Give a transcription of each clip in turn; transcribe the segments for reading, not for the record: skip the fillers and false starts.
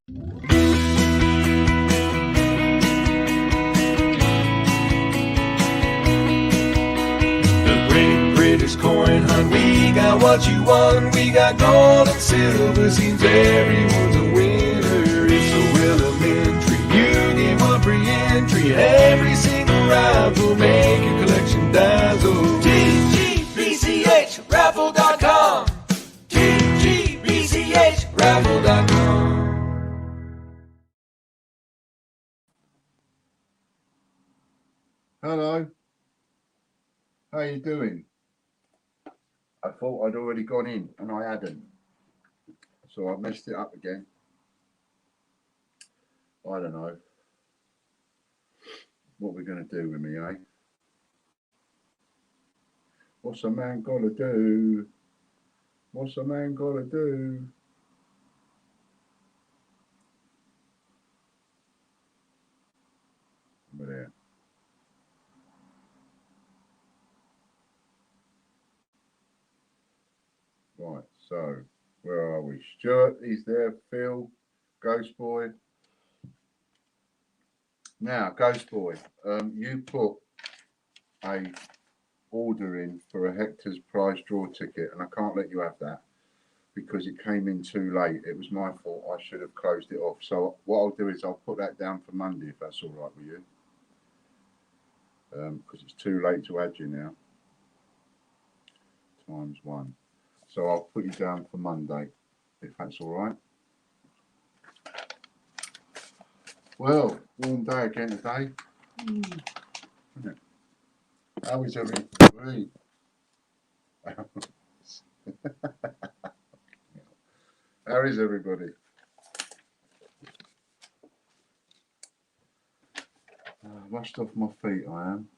The Great British Coin Hunt, we got what you want. We got gold and silver, seems everyone's a winner. It's so elementary, you get one free entry. Every single raffle, make your collection dazzle. TGBCHraffle.com, TGBCHraffle.com. Hello, how you doing? I thought I'd already gone in and I hadn't, so I messed it up again. I don't know what we're going to do with me, eh? What's a man got to do? What's a man got to do? Over there. Right, so where are we? Stuart, he's there. Phil, Ghost Boy. Now, Ghost Boy, you put a order in for a Hector's prize draw ticket, and I can't let you have that because it came in too late. It was my fault. I should have closed it off. So what I'll do is I'll put that down for Monday, if that's all right with you, because it's too late to add you now. ×1. So I'll put you down for Monday, if that's all right. Well, warm day again today. Isn't it? How is everybody? How is everybody? Rushed off my feet, I am.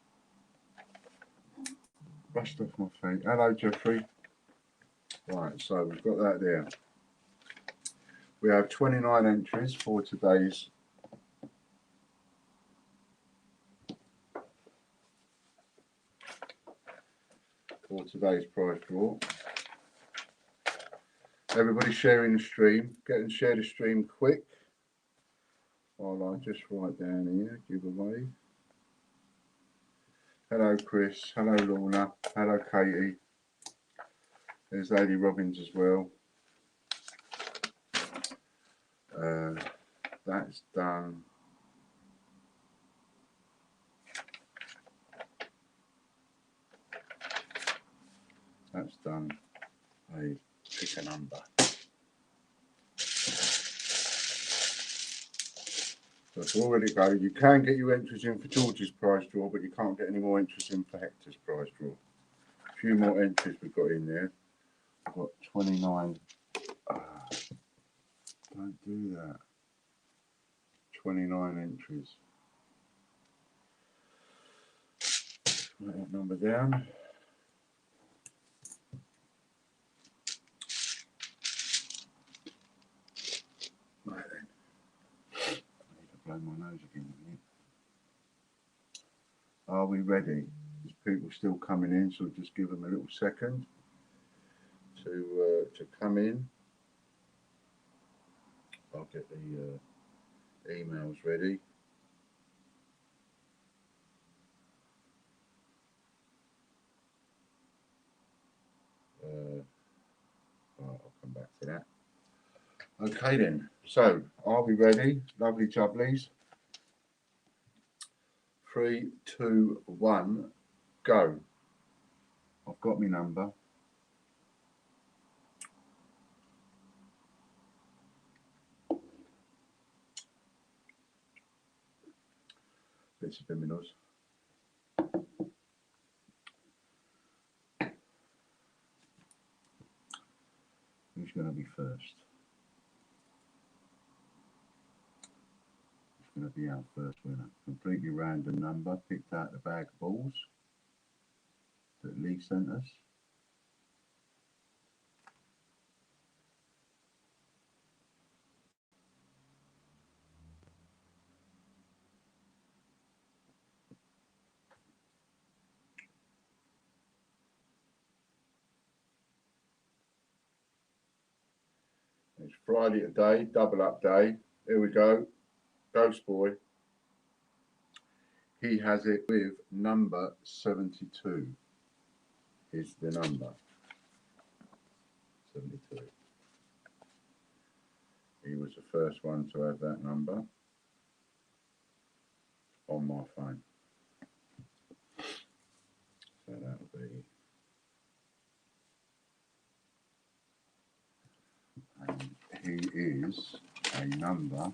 Rushed off my feet. Hello, Jeffrey. Right, so we've got that there. We have 29 entries for today's prize draw. Everybody sharing the stream. Get and share the stream quick. While I just write down here, giveaway. Hello, Chris. Hello, Lorna. Hello, Katie. There's Lady Robbins as well. That's done. That's done. I pick a number. So it's already go. You can get your entries in for George's prize draw, but you can't get any more entries in for Hector's prize draw. A few more entries we've got in there. I've got 29. Don't do that. 29 entries. Write that number down. Right then. I need to blow my nose again. Are we ready? There's people still coming in, so just give them a little second to come in. I'll get the emails ready. I'll come back to that. Okay then, so are we ready? Lovely jubblies. 3, 2, 1, go. I've got my number. Bits of Biminos. Who's going to be first? Who's going to be our first winner? Completely random number, picked out the bag of balls that Lee sent us. It's Friday today, double up day. Here we go. Ghost Boy. He has it with number 72. Is the number 72. He was the first one to have that number on my phone. So that'll be. And he is a number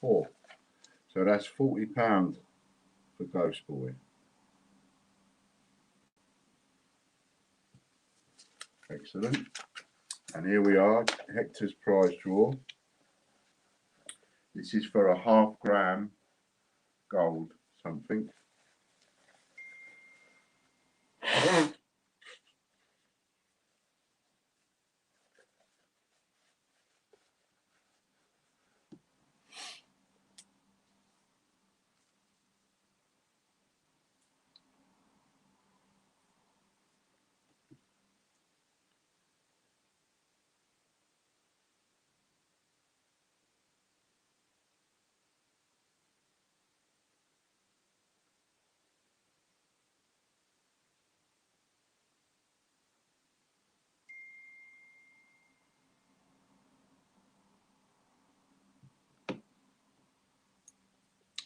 4. So that's £40 for Ghost Boy. Excellent. And here we are, Hector's prize draw. This is for a ½ gram gold something.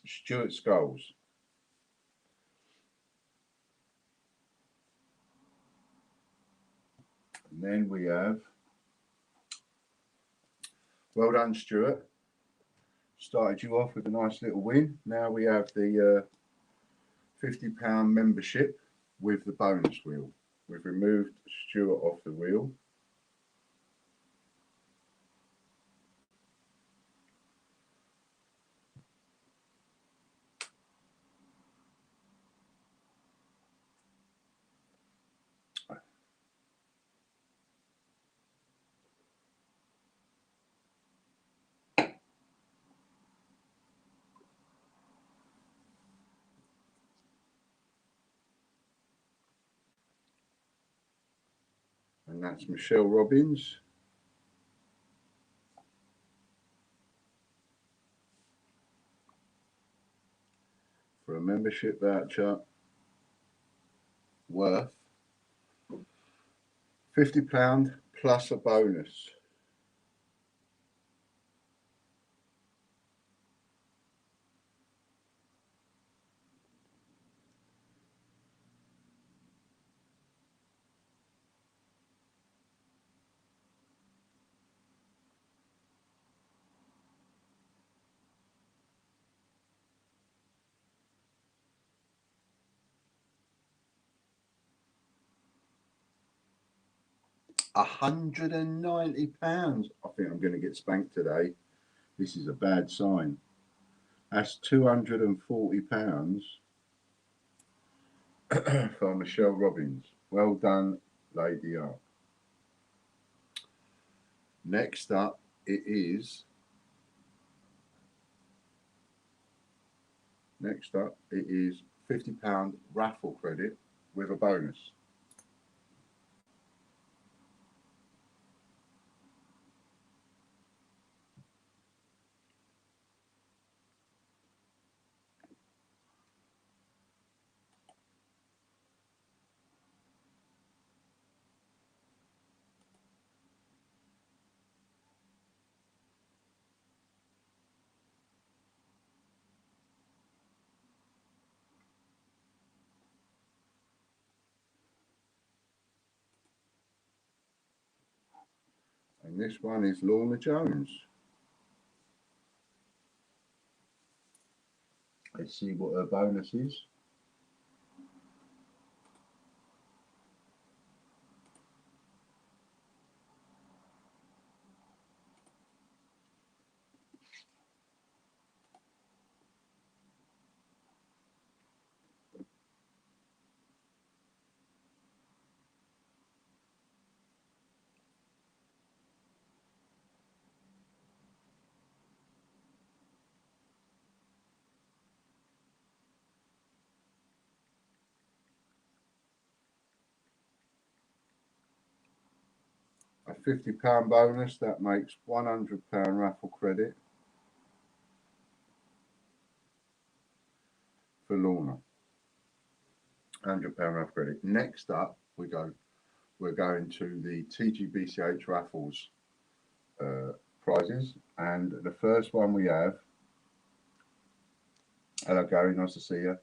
Stuart Skulls. And then we have, well done Stuart. Started you off with a nice little win. Now we have the £50 membership with the bonus wheel. We've removed Stuart off the wheel. And that's Michelle Robbins. For a membership voucher worth £50 plus a bonus. £190. I think I'm going to get spanked today. This is a bad sign. That's £240 for Michelle Robbins. Well done, Lady R. Next up, it is £50 raffle credit with a bonus. And this one is Lorna Jones. Let's see what her bonus is. a £50 bonus. That makes £100 raffle credit for Lorna. £100 raffle credit. Next up, we're going to the TGBCH raffles prizes, and the first one we have. Hello, Gary. Nice to see you.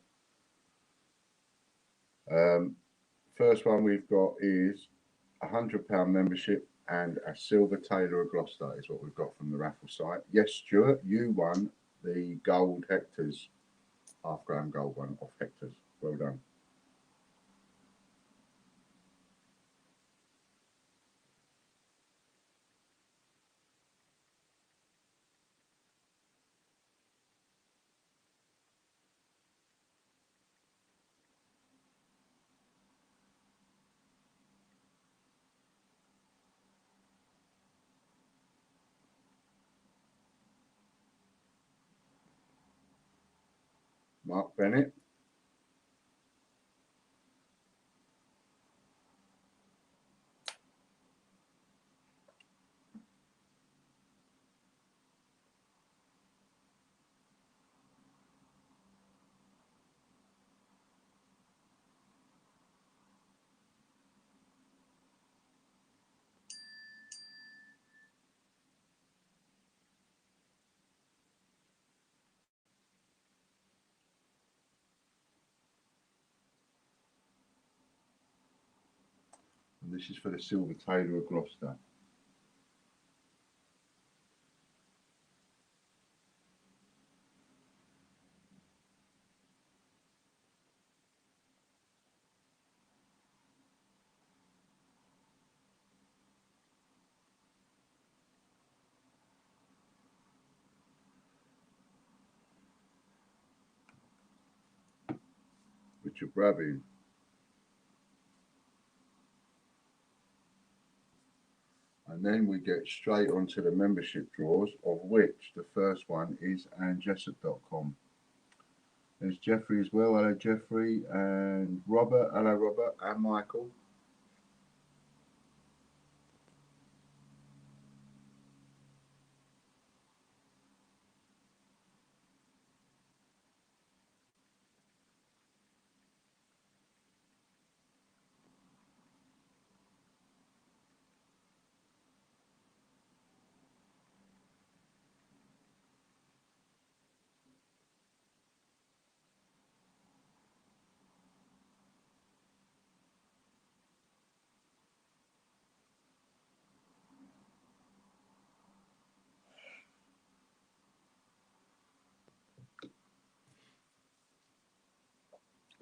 First one we've got is £100 membership and a silver Taylor of Gloucester is what we've got from the raffle site. Yes, Stuart, you won the gold Hector's, half-gram gold one off Hector's. Well done. Mark Bennett. And this is for the silver Taylor of Gloucester. Richard Brabby. And then we get straight onto the membership draws, of which the first one is AnneJessop.com. There's Jeffrey as well. Hello, Jeffrey. And Robert. Hello, Robert. And Michael.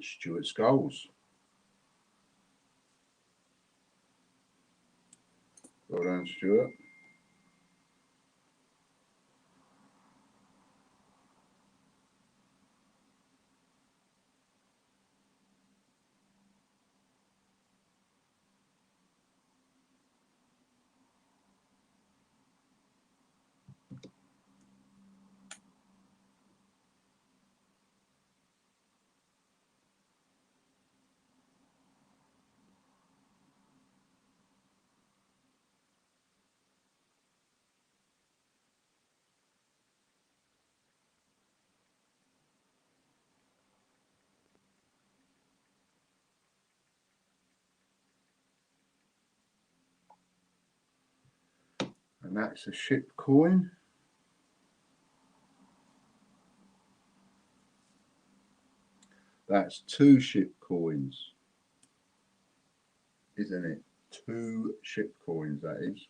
Stuart Scholes. Well done, Stuart. And that's a ship coin. That's 2 ship coins, isn't it? 2 ship coins, that is.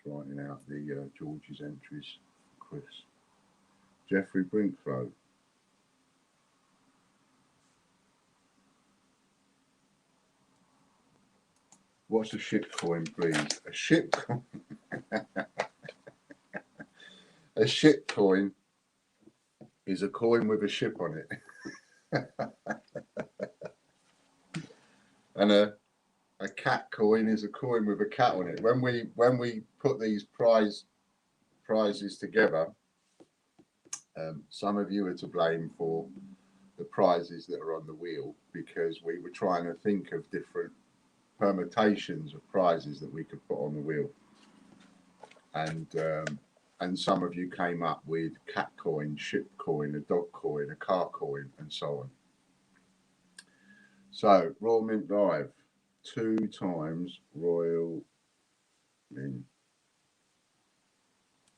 writing out the George's entries. Chris. Jeffrey Brinkflow. What's a ship coin, please? A ship coin. A ship coin is a coin with a ship on it. And a cat coin is a coin with a cat on it. When we put these prizes together, some of you are to blame for the prizes that are on the wheel, because we were trying to think of different permutations of prizes that we could put on the wheel, and some of you came up with cat coin, ship coin, a dog coin, a car coin, and so on. So Royal Mint Live, 2 times Royal Mint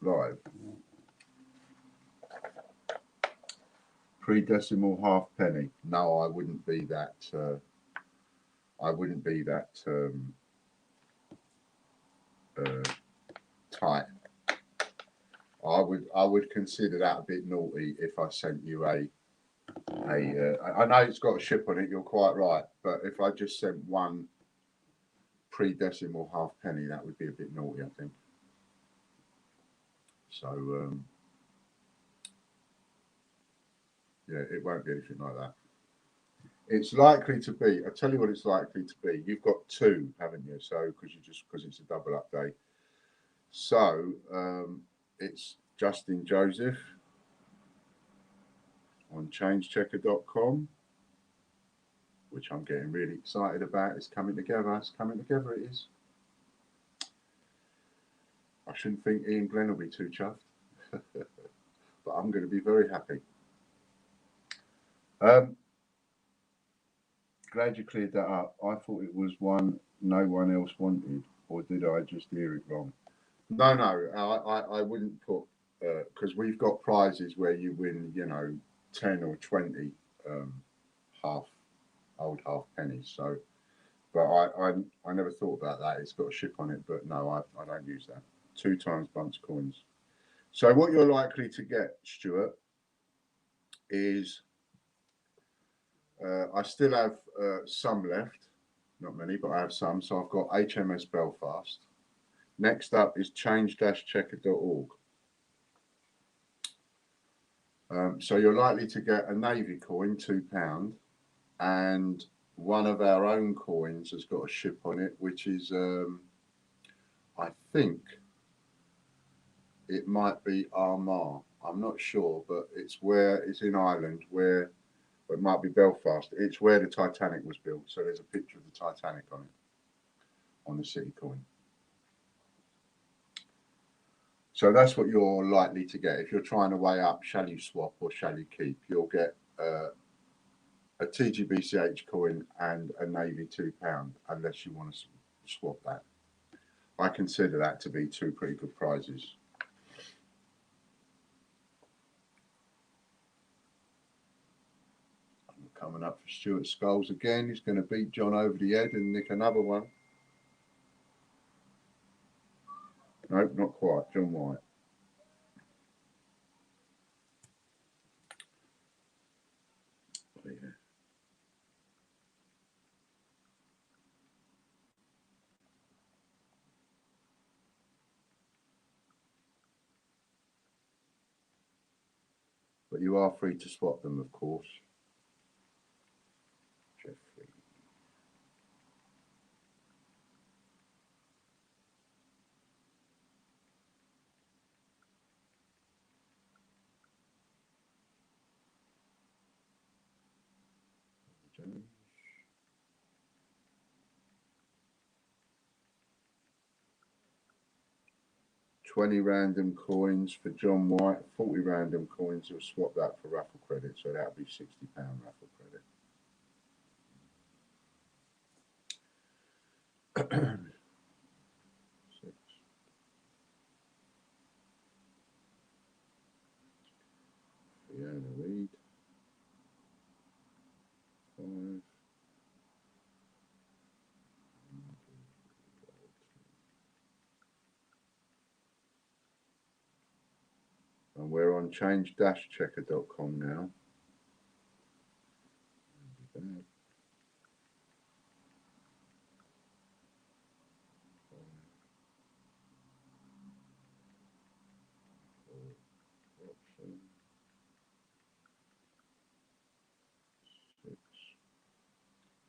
Live. Pre-decimal halfpenny. No, I wouldn't be that. I wouldn't be that tight. I would consider that a bit naughty if I sent you I know it's got a ship on it. You're quite right, but if I just sent one pre-decimal halfpenny, that would be a bit naughty, I think. So yeah, it won't be anything like that. It's likely to be. I'll tell you what it's likely to be. You've got 2, haven't you? So because it's a double up day. So it's Justin Joseph on changechecker.com, which I'm getting really excited about. It's coming together. It's coming together. It is. I shouldn't think Ian Glenn will be too chuffed, but I'm going to be very happy. Glad you cleared that up. I thought it was one no one else wanted, or did I just hear it wrong? No, I wouldn't put, because we've got prizes where you win, 10 or 20 old half pennies. So, but I never thought about that. It's got a ship on it, but no, I don't use that. 2 times bunch coins. So what you're likely to get, Stuart, is I still have some left, not many, but I have some. So I've got HMS Belfast. Next up is change-checker.org. So you're likely to get a Navy coin, £2, and one of our own coins has got a ship on it, which is, I think it might be Armagh. I'm not sure, but it's in Ireland, where it might be Belfast. It's where the Titanic was built. So there's a picture of the Titanic on it, on the city coin. So that's what you're likely to get. If you're trying to weigh up, shall you swap or shall you keep, you'll get a TGBCH coin and a Navy £2, unless you want to swap that. I consider that to be 2 pretty good prizes. Coming up for Stuart Skulls again. He's going to beat John over the head and nick another one. Nope, not quite. John White. Oh, yeah. But you are free to swap them, of course. Jeffrey. Jones. 20 random coins for John White, 40 random coins. You'll swap that for raffle credit, so that'll be £60 raffle credit. 6. Fiona Reed. 5. we're on change-checker.com now.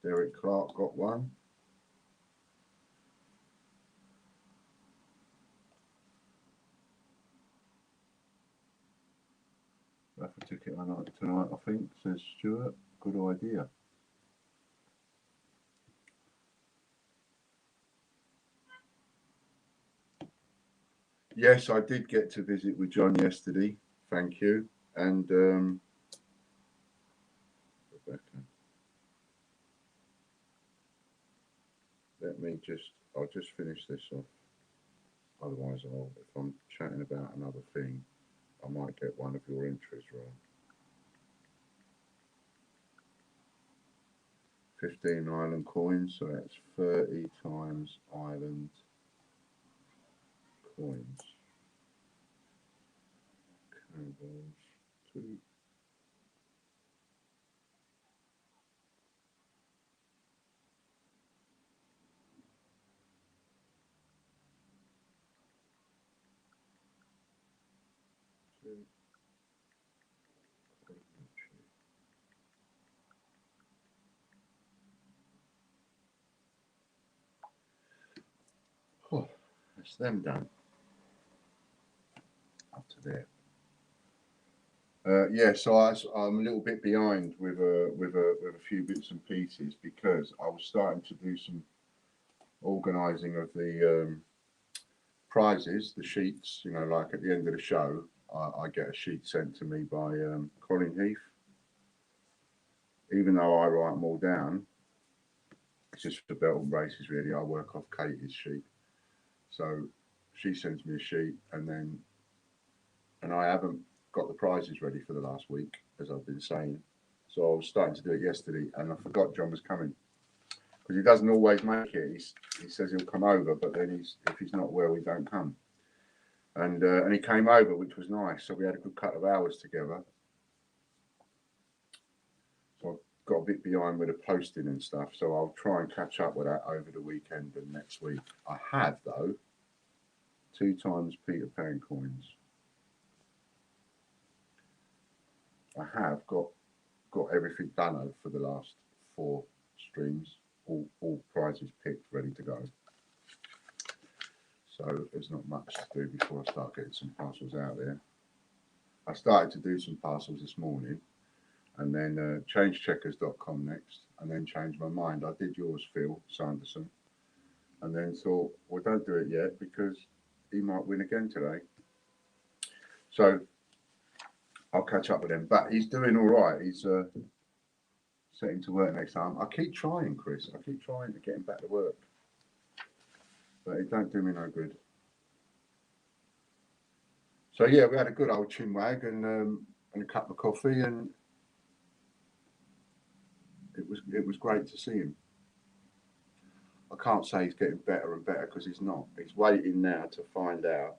Derek Clark got one. That's a ticket I like tonight, I think, says Stuart. Good idea. Yes, I did get to visit with John yesterday. Thank you. And Rebecca. I'll just finish this off. Otherwise, if I'm chatting about another thing, I might get one of your entries wrong. 15 island coins, so that's 30 times island coins. Cannonballs, 2. Oh, that's them done. Up to there. Yeah, so I'm a little bit behind with a few bits and pieces because I was starting to do some organising of the prizes, the sheets. You know, like at the end of the show, I get a sheet sent to me by Colin Heath. Even though I write them all down, it's just for belt and braces really. I work off Katie's sheet, so she sends me a sheet, and I haven't got the prizes ready for the last week, as I've been saying. So I was starting to do it yesterday, and I forgot John was coming because he doesn't always make it. He says he'll come over, but then if he's not well, he don't come. And he came over, which was nice. So we had a good couple of hours together. So I got a bit behind with the posting and stuff. So I'll try and catch up with that over the weekend and next week. I have though 2 times Peter Pan coins. I have got everything done for the last 4 streams. All prizes picked, ready to go. So there's not much to do before I start getting some parcels out there. I started to do some parcels this morning, and then changecheckers.com next, and then changed my mind. I did yours, Phil Sanderson, and then thought, well, don't do it yet because he might win again today. So I'll catch up with him, but he's doing all right. He's setting to work next time. I keep trying, Chris. I keep trying to get him back to work, but it don't do me no good. So yeah, we had a good old chinwag and a cup of coffee, and it was great to see him. I can't say he's getting better and better because he's not. He's waiting now to find out.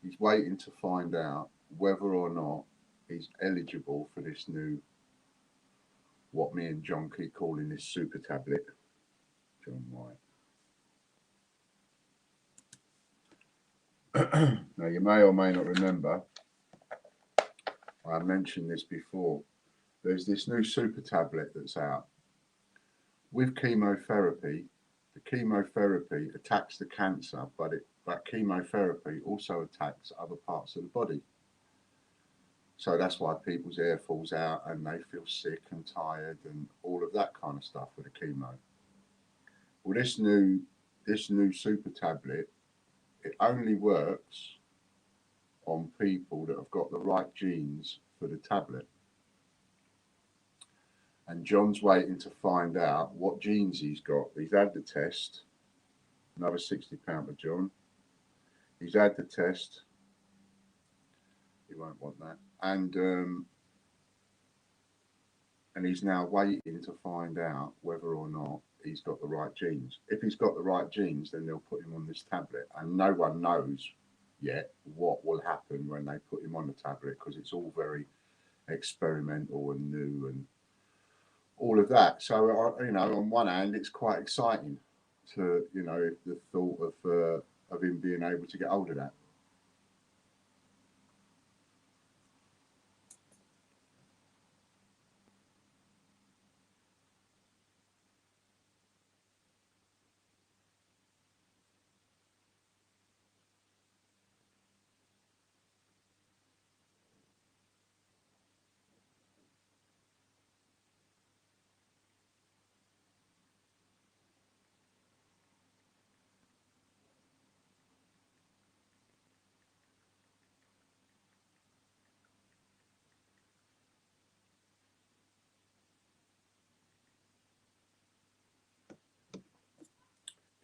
He's waiting to find out whether or not he's eligible for this new, what me and John keep calling this super tablet. John White. Now, you may or may not remember, I mentioned this before. There's this new super tablet that's out. With chemotherapy, the chemotherapy attacks the cancer, but that chemotherapy also attacks other parts of the body. So that's why people's hair falls out and they feel sick and tired and all of that kind of stuff with the chemo. Well, this new super tablet, it only works on people that have got the right genes for the tablet. And John's waiting to find out what genes he's got. He's had the test. Another £60 for John. He's had the test. He won't want that. And he's now waiting to find out whether or not he's got the right genes. If he's got the right genes, then they'll put him on this tablet. And no one knows yet what will happen when they put him on the tablet, because it's all very experimental and new and all of that. So you know, on one hand, it's quite exciting to, you know, the thought of him being able to get hold of that.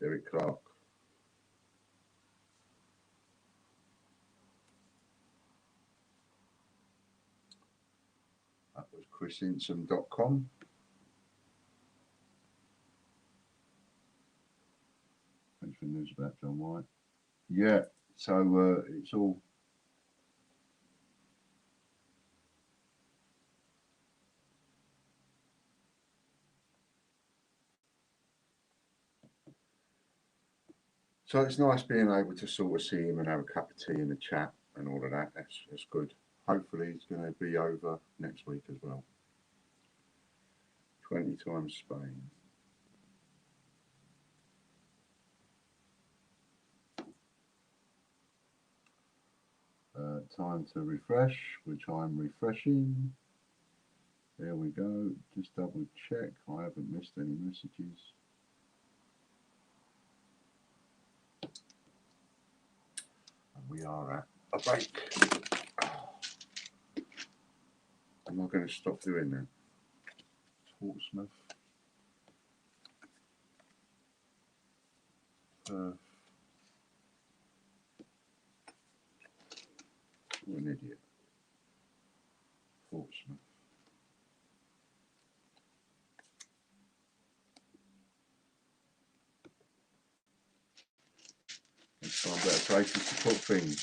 Derek Clark. That was chrisinsom.com. Thanks for the news about John White. Yeah, so it's all. So it's nice being able to sort of see him and have a cup of tea and a chat and all of that. That's good. Hopefully it's going to be over next week as well. 20 times Spain. Time to refresh, which I'm refreshing. There we go. Just double check. I haven't missed any messages. And we are at a break. Am I going to stop doing that? Portsmouth. What an idiot. Portsmouth. Let's find better places to put things.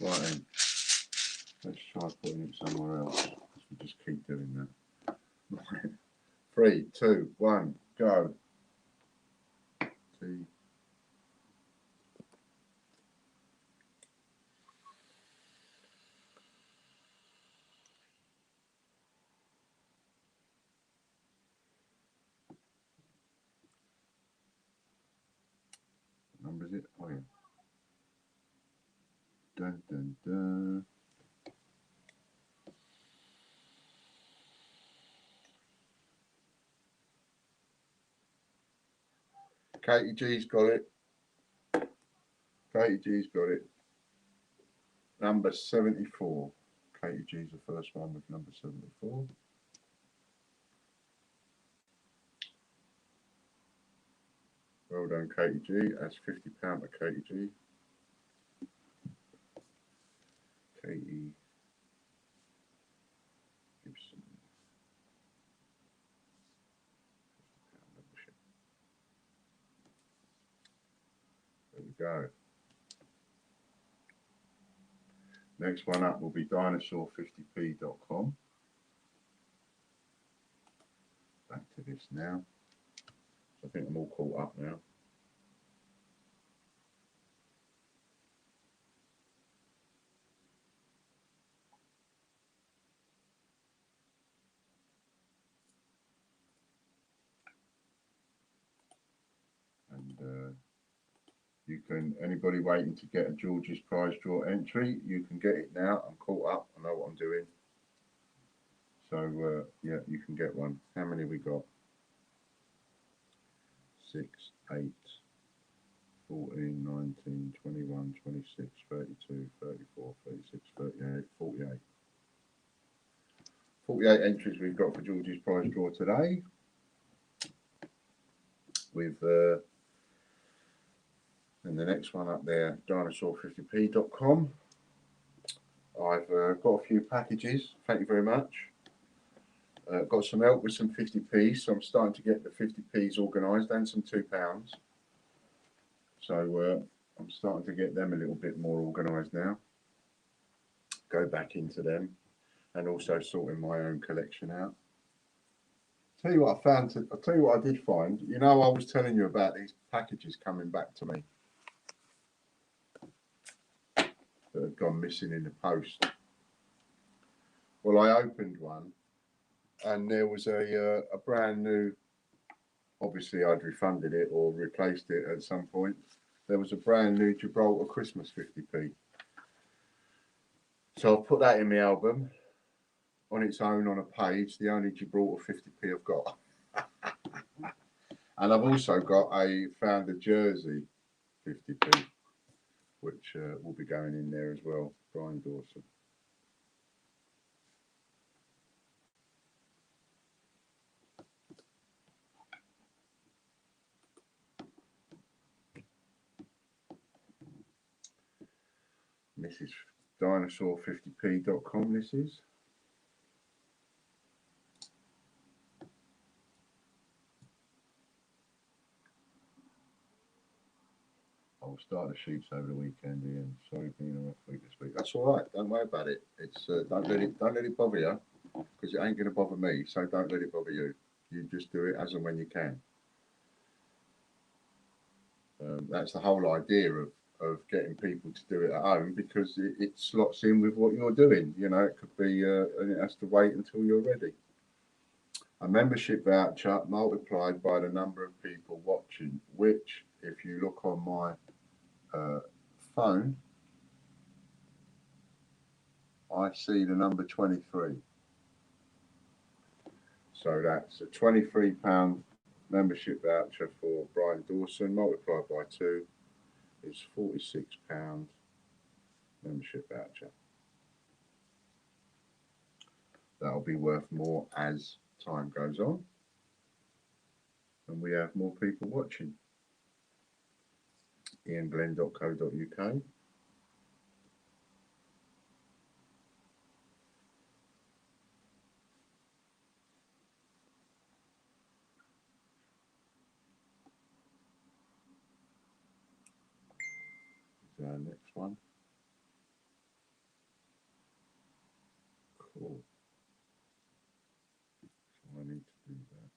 Right then. Let's try putting it somewhere else, because we just keep doing that. Right. 3, 2, 1, go. T. What number is it? Oh yeah. Dun dun dun. Katie G's got it. Katie G's got it. Number 74. Katie G's the first one with number 74. Well done, Katie G. That's £50 to Katie G. Katie Gibson. £50 membership. There we go. Next one up will be dinosaur50p.com. Back to this now. I think I'm all caught up now. And you can, anybody waiting to get a George's prize draw entry, you can get it now. I'm caught up. I know what I'm doing. So yeah, you can get one. How many we got? 6, 8, 14, 19, 21, 26, 32, 34, 36, 38, 48. 48 entries we've got for George's prize draw today. With and the next one up there, dinosaur50p.com. I've got a few packages. Thank you very much. Got some help with some 50p's, so I'm starting to get the 50p's organised and some £2. So I'm starting to get them a little bit more organised now. Go back into them and also sorting my own collection out. Tell you what I found. I'll tell you what I did find. You know, I was telling you about these packages coming back to me that had gone missing in the post. Well, I opened one, and there was a brand new. Obviously, I'd refunded it or replaced it at some point. There was a brand new Gibraltar Christmas 50p. So I've put that in my album on its own on a page. The only Gibraltar 50p I've got. And I've also got found a Jersey 50p, which will be going in there as well. Brian Dawson. Mrs. Dinosaur50p.com. This is. I'll start the sheets over the weekend, Ian. Sorry, being a rough week this week. That's all right. Don't worry about it. It's don't let it bother you, because it ain't going to bother me. So don't let it bother you. You just do it as and when you can. That's the whole idea of getting people to do it at home, because it slots in with what you're doing. You know, it could be, and it has to wait until you're ready. A membership voucher multiplied by the number of people watching, which, if you look on my phone, I see the number 23. So that's a £23 membership voucher for Brian Dawson, multiplied by 2 is £46 membership voucher. That'll be worth more as time goes on and we have more people watching. ianglenn.co.uk. Is our next one. Cool. So I need to do that.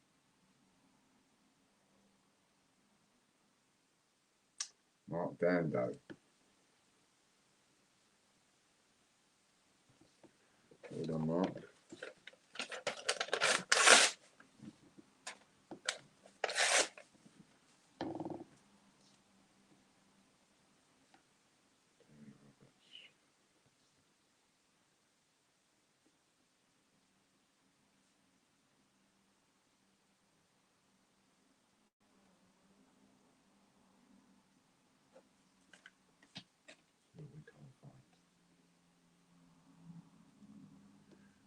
Mark Dando. Hold on, Mark.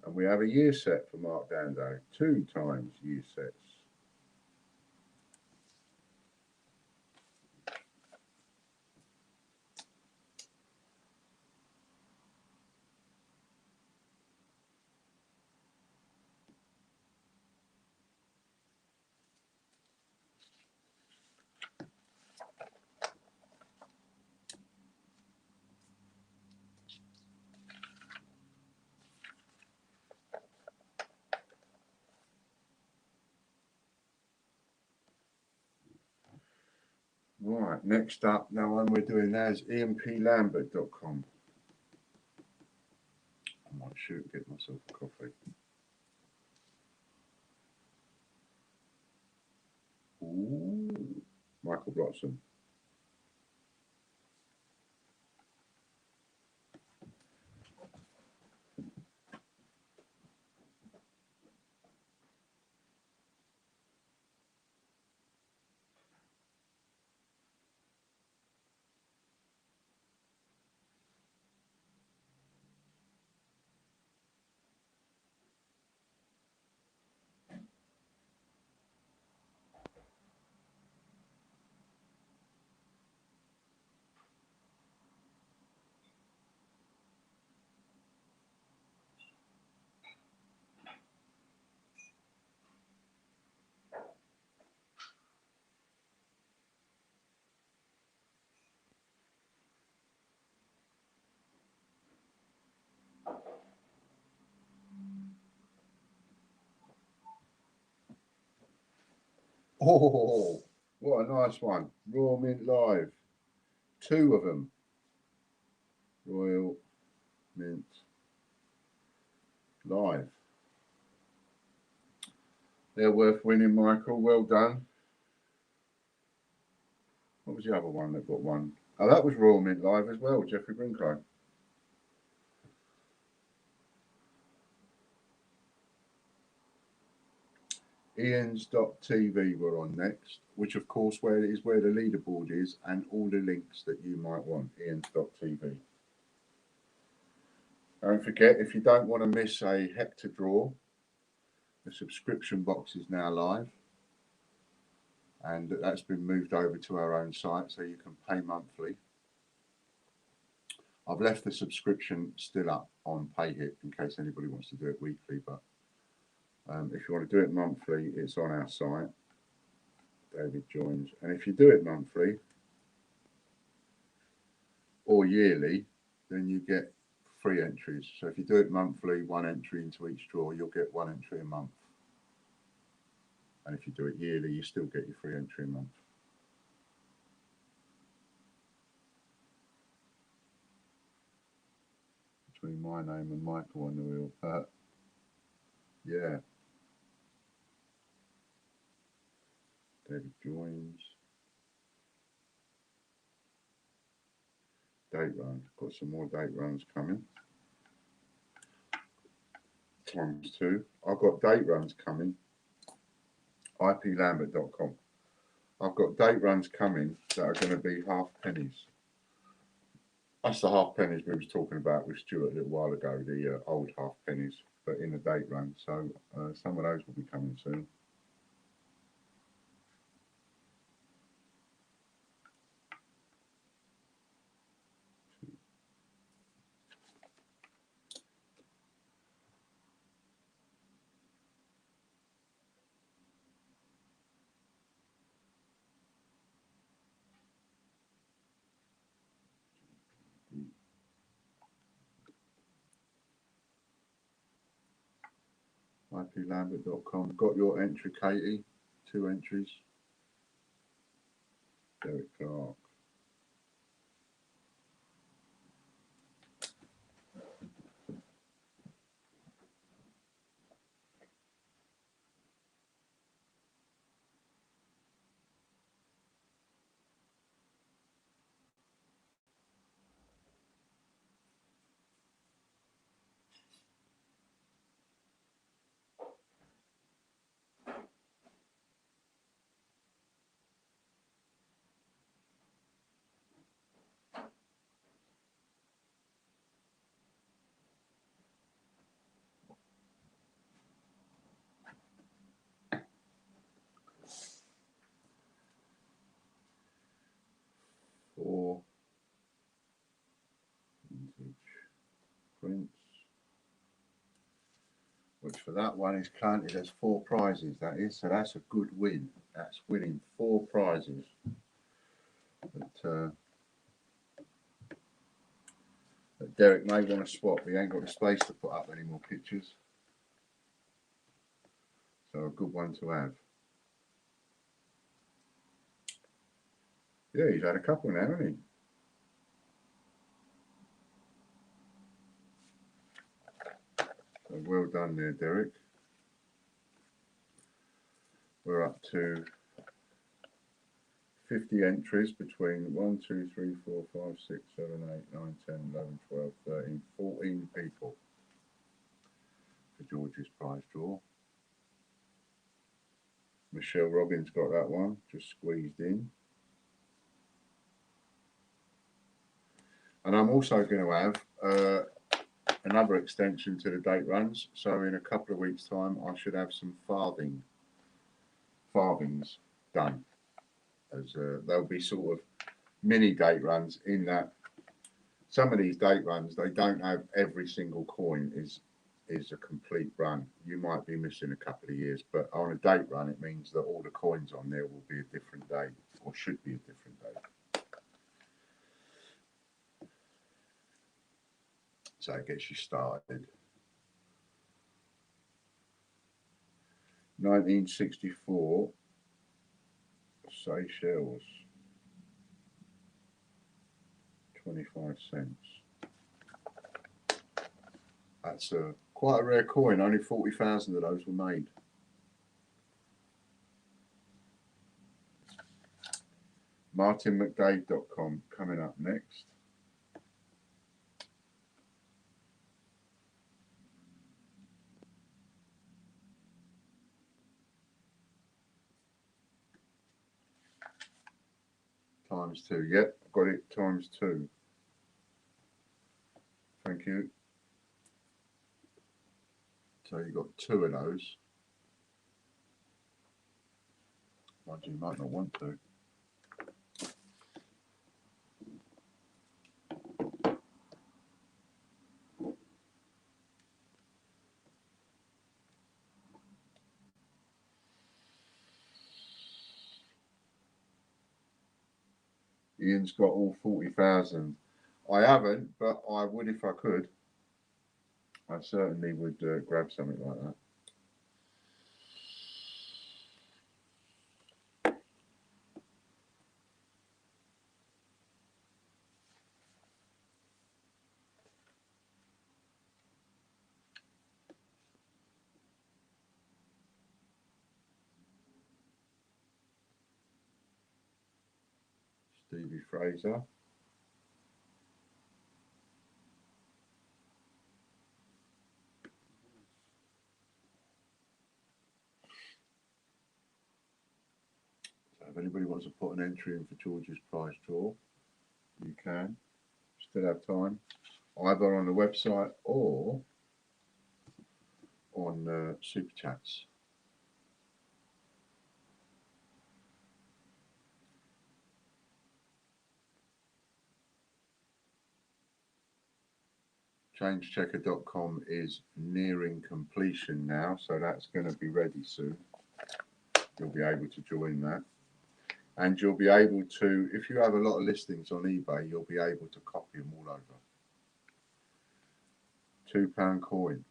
And we have a year set for Mark Dando, 2 times year sets. Right, next up, now one we're doing now is EMPLambert.com. I might shoot and get myself a coffee. Ooh, Michael Blotson. Oh, what a nice one. Royal Mint Live. 2 of them. Royal Mint Live. They're worth winning, Michael. Well done. What was the other one that got one? Oh, that was Royal Mint Live as well, Jeffrey Brinklow. Ian's.tv were on next, which of course where the leaderboard is and all the links that you might want. Ian's.tv. Don't forget, if you don't want to miss a Hector draw, the subscription box is now live, and that's been moved over to our own site, so you can pay monthly. I've left the subscription still up on PayHip in case anybody wants to do it weekly, but if you want to do it monthly, it's on our site. David joins, and if you do it monthly or yearly, then you get free entries. So if you do it monthly, 1 entry into each draw, you'll get 1 entry a month. And if you do it yearly, you still get your free entry a month. Between my name and Michael on the wheel. Yeah. David joins. Date run. Got some more date runs coming. Times 2. I've got date runs coming. iplambert.com. I've got date runs coming that are going to be half pennies. That's the half pennies we was talking about with Stuart a little while ago, the old half pennies, but in a date run. So some of those will be coming soon. iplambert.com. Got your entry, Katie. 2 entries. Derek Clark. Four vintage prints, which for that one is counted as 4 prizes. That is, so that's a good win. That's winning 4 prizes. But Derek may want to swap. He ain't got the space to put up any more pictures, so a good one to have. Yeah, he's had a couple now, hasn't he? So well done there, Derek. We're up to 50 entries between 1, 2, 3, 4, 5, 6, 7, 8, 9, 10, 11, 12, 13, 14 people for George's prize draw. Michelle Robbins got that one, just squeezed in. And I'm also going to have another extension to the date runs. So in a couple of weeks' time, I should have some farthings done. As there'll be sort of mini date runs in that some of these date runs, they don't have every single coin is a complete run. You might be missing a couple of years, but on a date run, it means that all the coins on there will be a different date, or should be a different date. So it gets you started. 1964 Seychelles. 25 cents. That's quite a rare coin. Only 40,000 of those were made. MartinMcDade.com coming up next. ×2. Yep, got it. ×2. Thank you. So you got 2 of those. Mind you might not want to. Ian's got all 40,000. I haven't, but I would if I could. I certainly would grab something like that. Stevie Fraser. So if anybody wants to put an entry in for George's prize draw, you can. Still have time. Either on the website or on Super Chats. Changechecker.com is nearing completion now, so that's going to be ready soon. You'll be able to join that. And you'll be able to, if you have a lot of listings on eBay, you'll be able to copy them all over. £2 coin.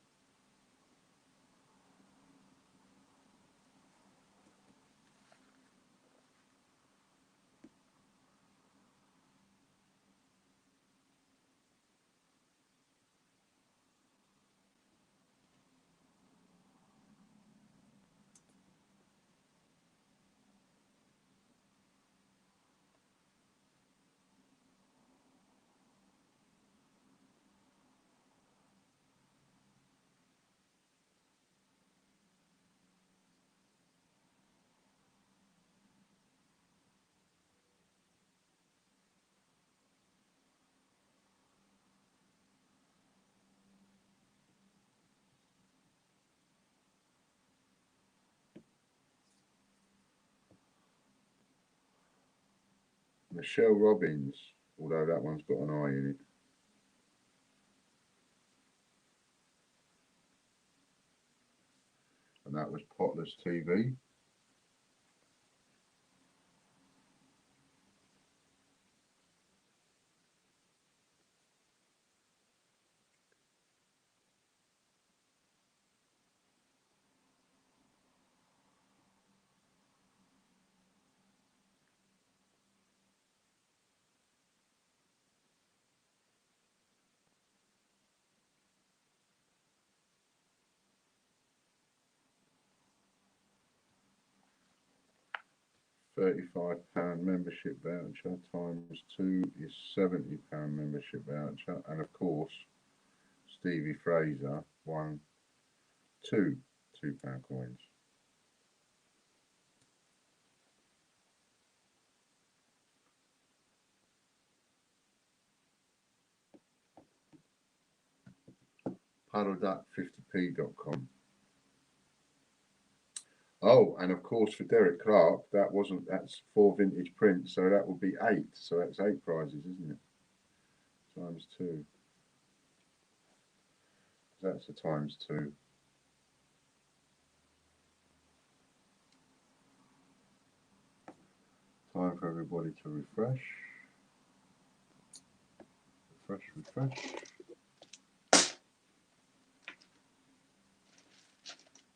Michelle Robbins, although that one's got an eye in it. And that was Potless TV. £35 membership voucher ×2 is £70 membership voucher, and of course Stevie Fraser won 2 £2 coins. Puddleduck50p.com. Oh, and of course for Derek Clark, that's 4 vintage prints, so that would be 8. So that's 8 prizes, isn't it? ×2. That's a ×2. Time for everybody to refresh. Refresh.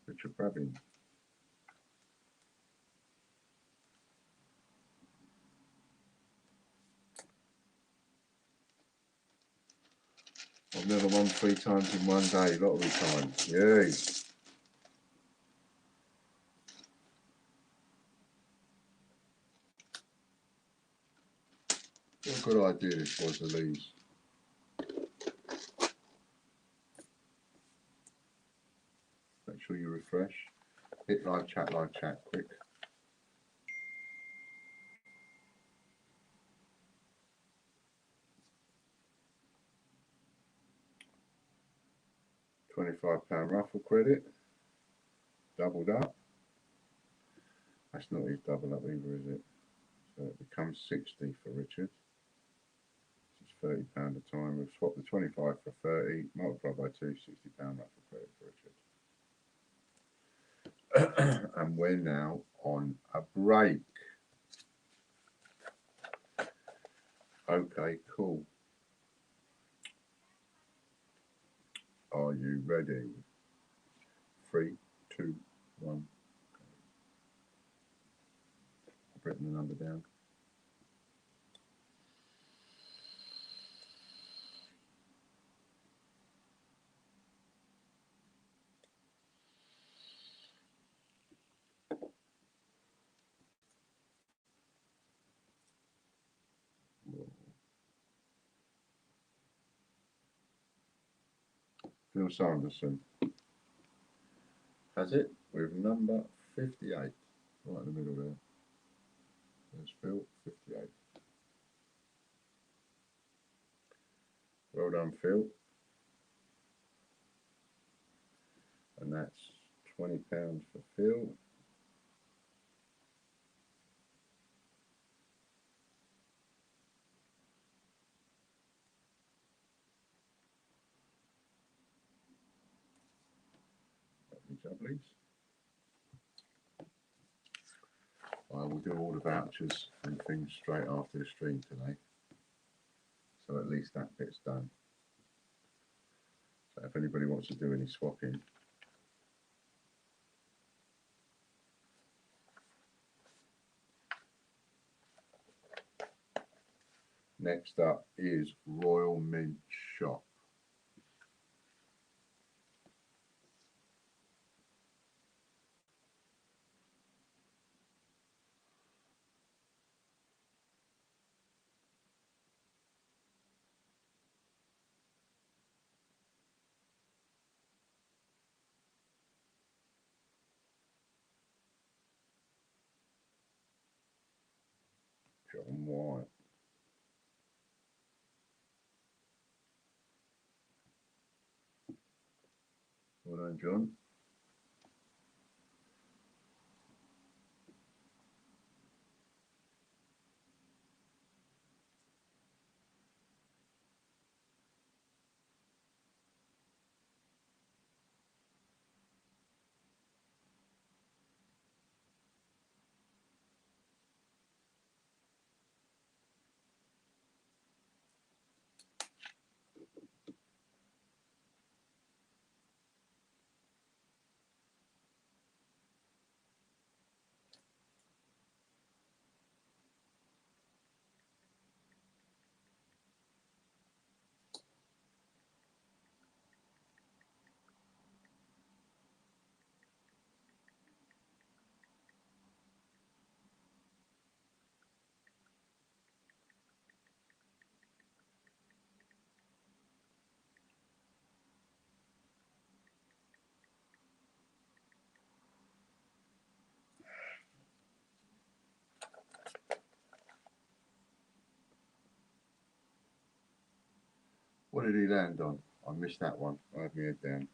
Richard Brabbin. I've never won 3 times in one day, lottery time. Yay. What a good idea this was, Elise. Make sure you refresh. Hit live chat, quick. £25 raffle credit. Doubled up. That's not his double up either, is it? So it becomes 60 for Richard. This is £30 a time. We've swapped the 25 for 30, multiplied by 2, £60 raffle credit for Richard. And we're now on a break. Okay, cool. Are you ready? 3, 2, 1. I've written the number down. Phil Sanderson has it with number 58, right in the middle there. There's Phil, 58. Well done, Phil. And that's £20 for Phil. Lovely. I will do all the vouchers and things straight after the stream today. So at least that bit's done. So if anybody wants to do any swapping, next up is Royal Mint Shop. John White. Well done, John. What did he land on? I missed that one. I had my head down.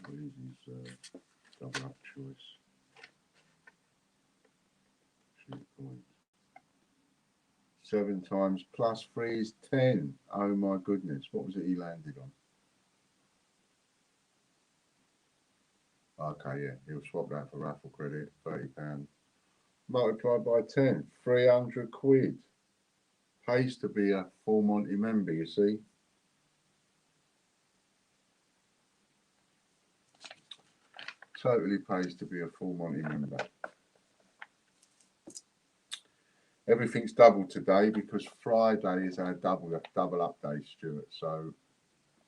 What is his double up choice? 2 points. 7 times plus 3 is 10. Oh my goodness. What was it he landed on? Okay, yeah, he'll swap that for raffle credit, £30. Multiplied by 10, 300 quid. Pays to be a full Monty member, you see. totally pays to be a full Monty member. Everything's double today because Friday is our double up day, Stuart. So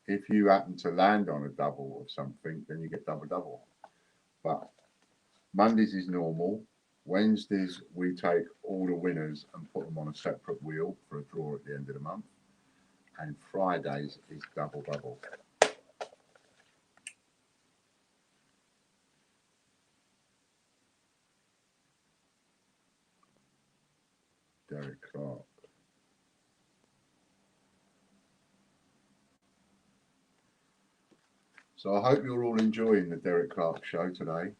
if you happen to land on a double of something, then you get double. But Mondays is normal. Wednesdays we take all the winners and put them on a separate wheel for a draw at the end of the month. And Fridays is double. Derek Clark. So I hope you're all enjoying the Derek Clark show today.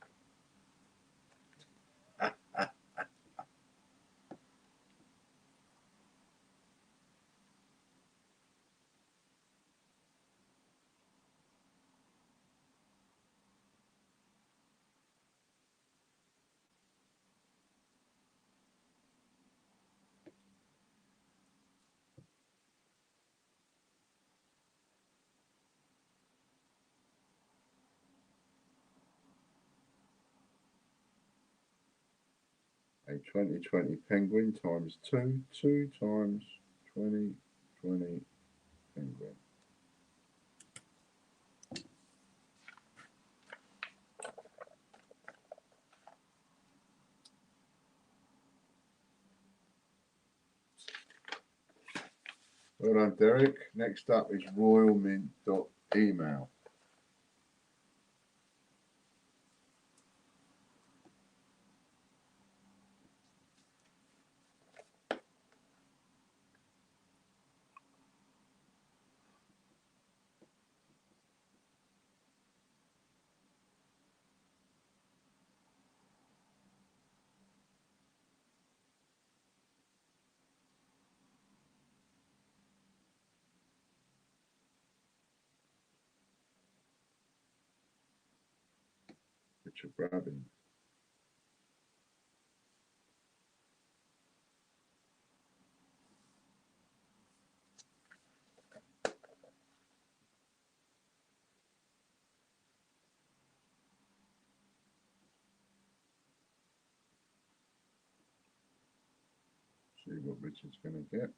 A 2020 Penguin times 2 times 2020 Penguin. Well done, Derek. Next up is royalmint.email. Richard Brabbin. See what Richard's going to get.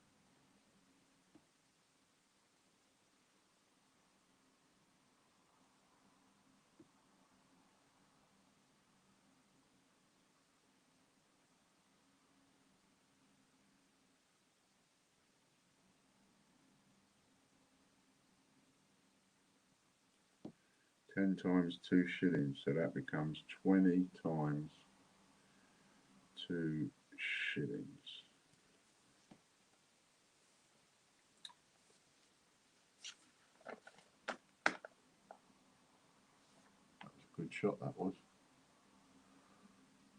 Ten times 2 shillings, so that becomes 20 times 2 shillings. That was a good shot, that was.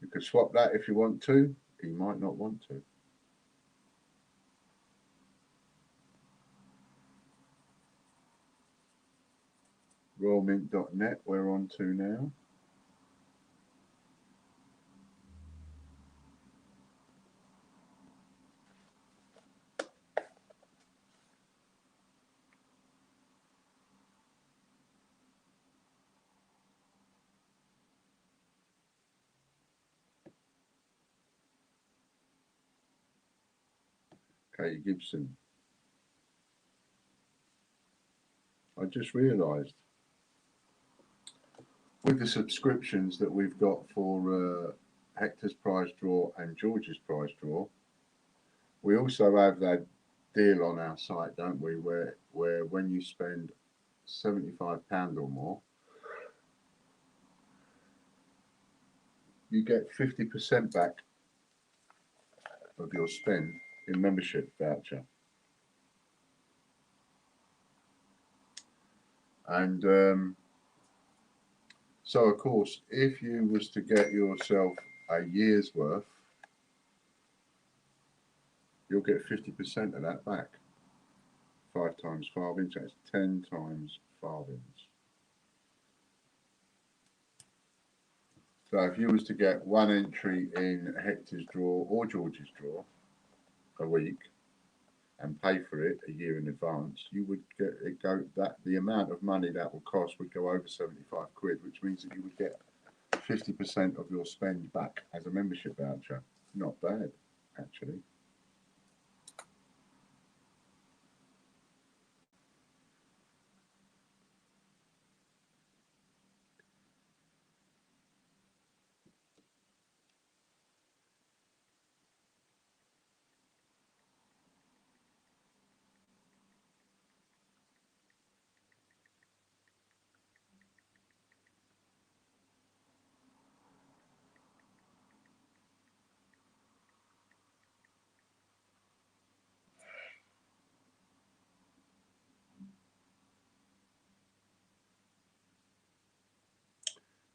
You could swap that if you want to. He might not want to. Royalmint.net we're on to now. Katie Gibson. I just realised with the subscriptions that we've got for Hector's prize draw and George's prize draw, we also have that deal on our site, don't we, where when you spend £75 or more, you get 50% back of your spend in membership voucher. And so, of course, if you was to get yourself a year's worth, you'll get 50% of that back. 5 times farthings, that's 10 times farthings. So if you was to get one entry in Hector's draw or George's draw a week and pay for it a year in advance, you would get it go that the amount of money that would cost would go over 75 quid, which means that you would get 50% of your spend back as a membership voucher. Not bad, actually.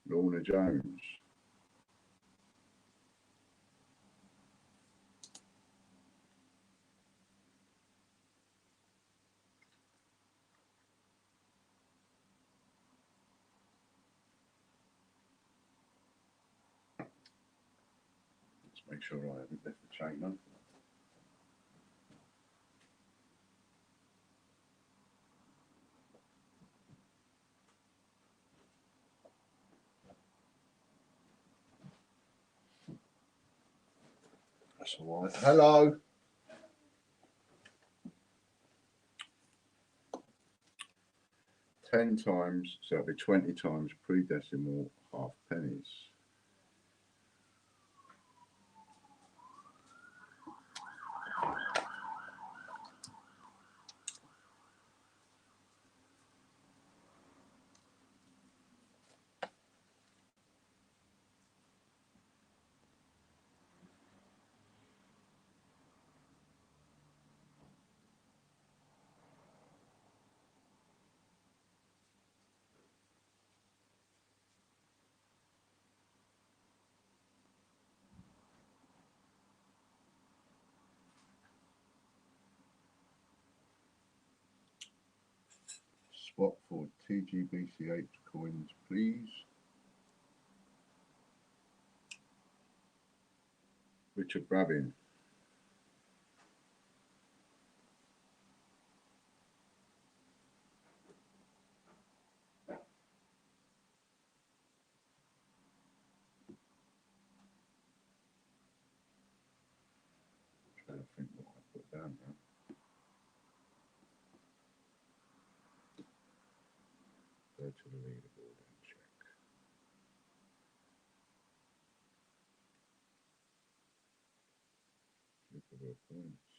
Lorna Jones. Let's make sure I haven't left the chain on. That's all right. Hello. Ten times, so it'll be 20 times pre-decimal half pennies. Spot for TGBCH coins, please. Richard Brabin. Trying to think what I put down now. Go to the leaderboard and check. Look at the points.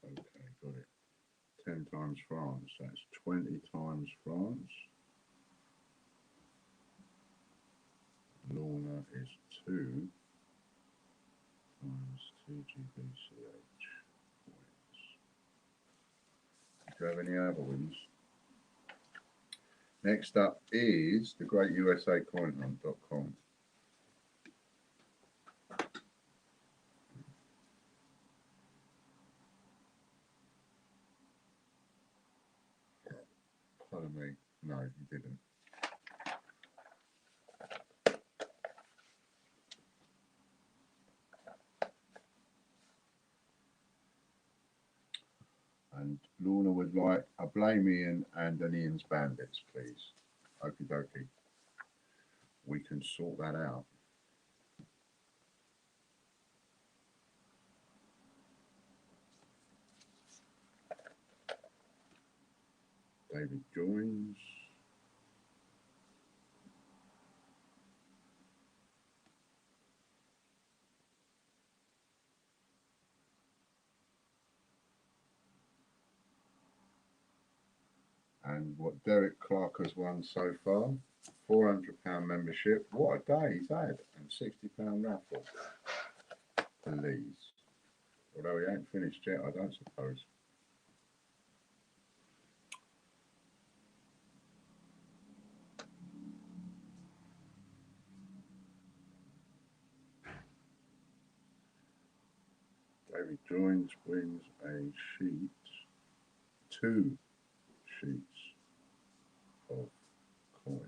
Okay, got it. 10 times France, that's 20 times France. Lorna is 2 times TGBCH points. Do you have any other ones? Next up is the Great USA Coinhunt.com. Pardon me, no, you didn't. And Lorna would like a Blame Ian and an Ian's Bandits, please. Okie dokie. We can sort that out. David joins. And what Derek Clark has won so far, £400 membership. What a day he's had, and £60 raffle. Please. Although he ain't finished yet, I don't suppose. David joins, wins a sheet, 2 sheets of coins.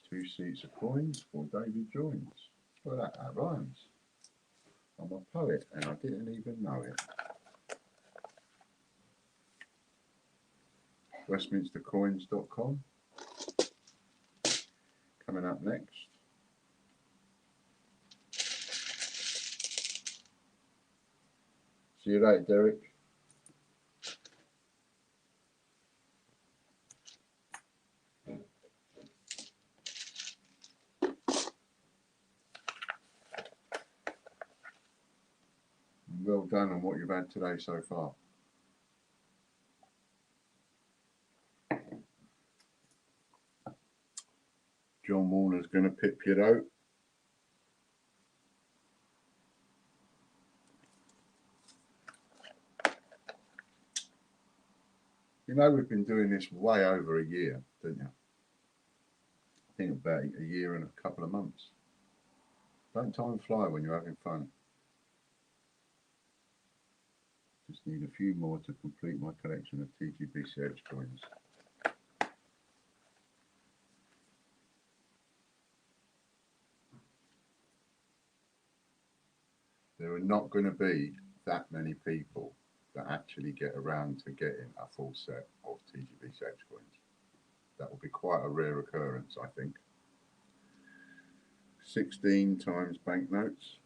2 sheets of coins for David joins. Well, that rhymes. I'm a poet and I didn't even know it. WestminsterCoins.com. Coming up next. See you later, Derek. Well done on what you've had today so far. John Warner's going to pip you though. You know, we've been doing this way over a year, don't you? I think about a year and a couple of months. Don't time fly when you're having fun. Just need a few more to complete my collection of TGBCH coins. There are not going to be that many people that actually get around to getting a full set of TGBCH coins. That will be quite a rare occurrence, I think. 16 times banknotes.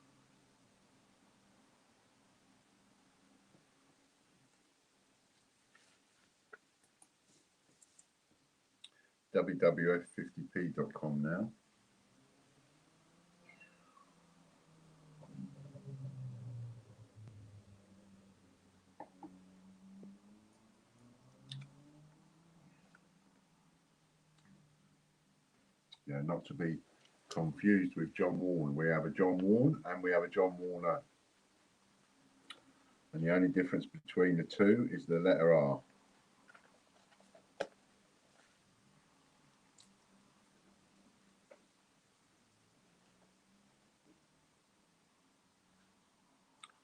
WWF50p.com now. Yeah, not to be confused with John Warne. We have a John Warne and we have a John Warner. And the only difference between the two is the letter R.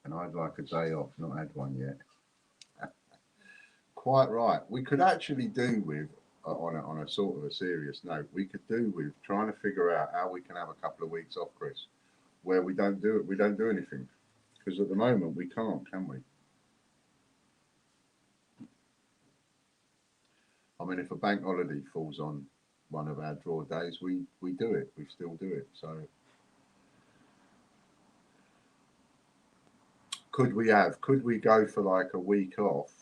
And I'd like a day off, not had one yet. Quite right. We could actually do with, on a sort of a serious note, we could do with trying to figure out how we can have a couple of weeks off, Chris, where we don't do it, we don't do anything. Because at the moment we can't, can we? I mean, if a bank holiday falls on one of our draw days, we do it. We still do it. So could we go for like a week off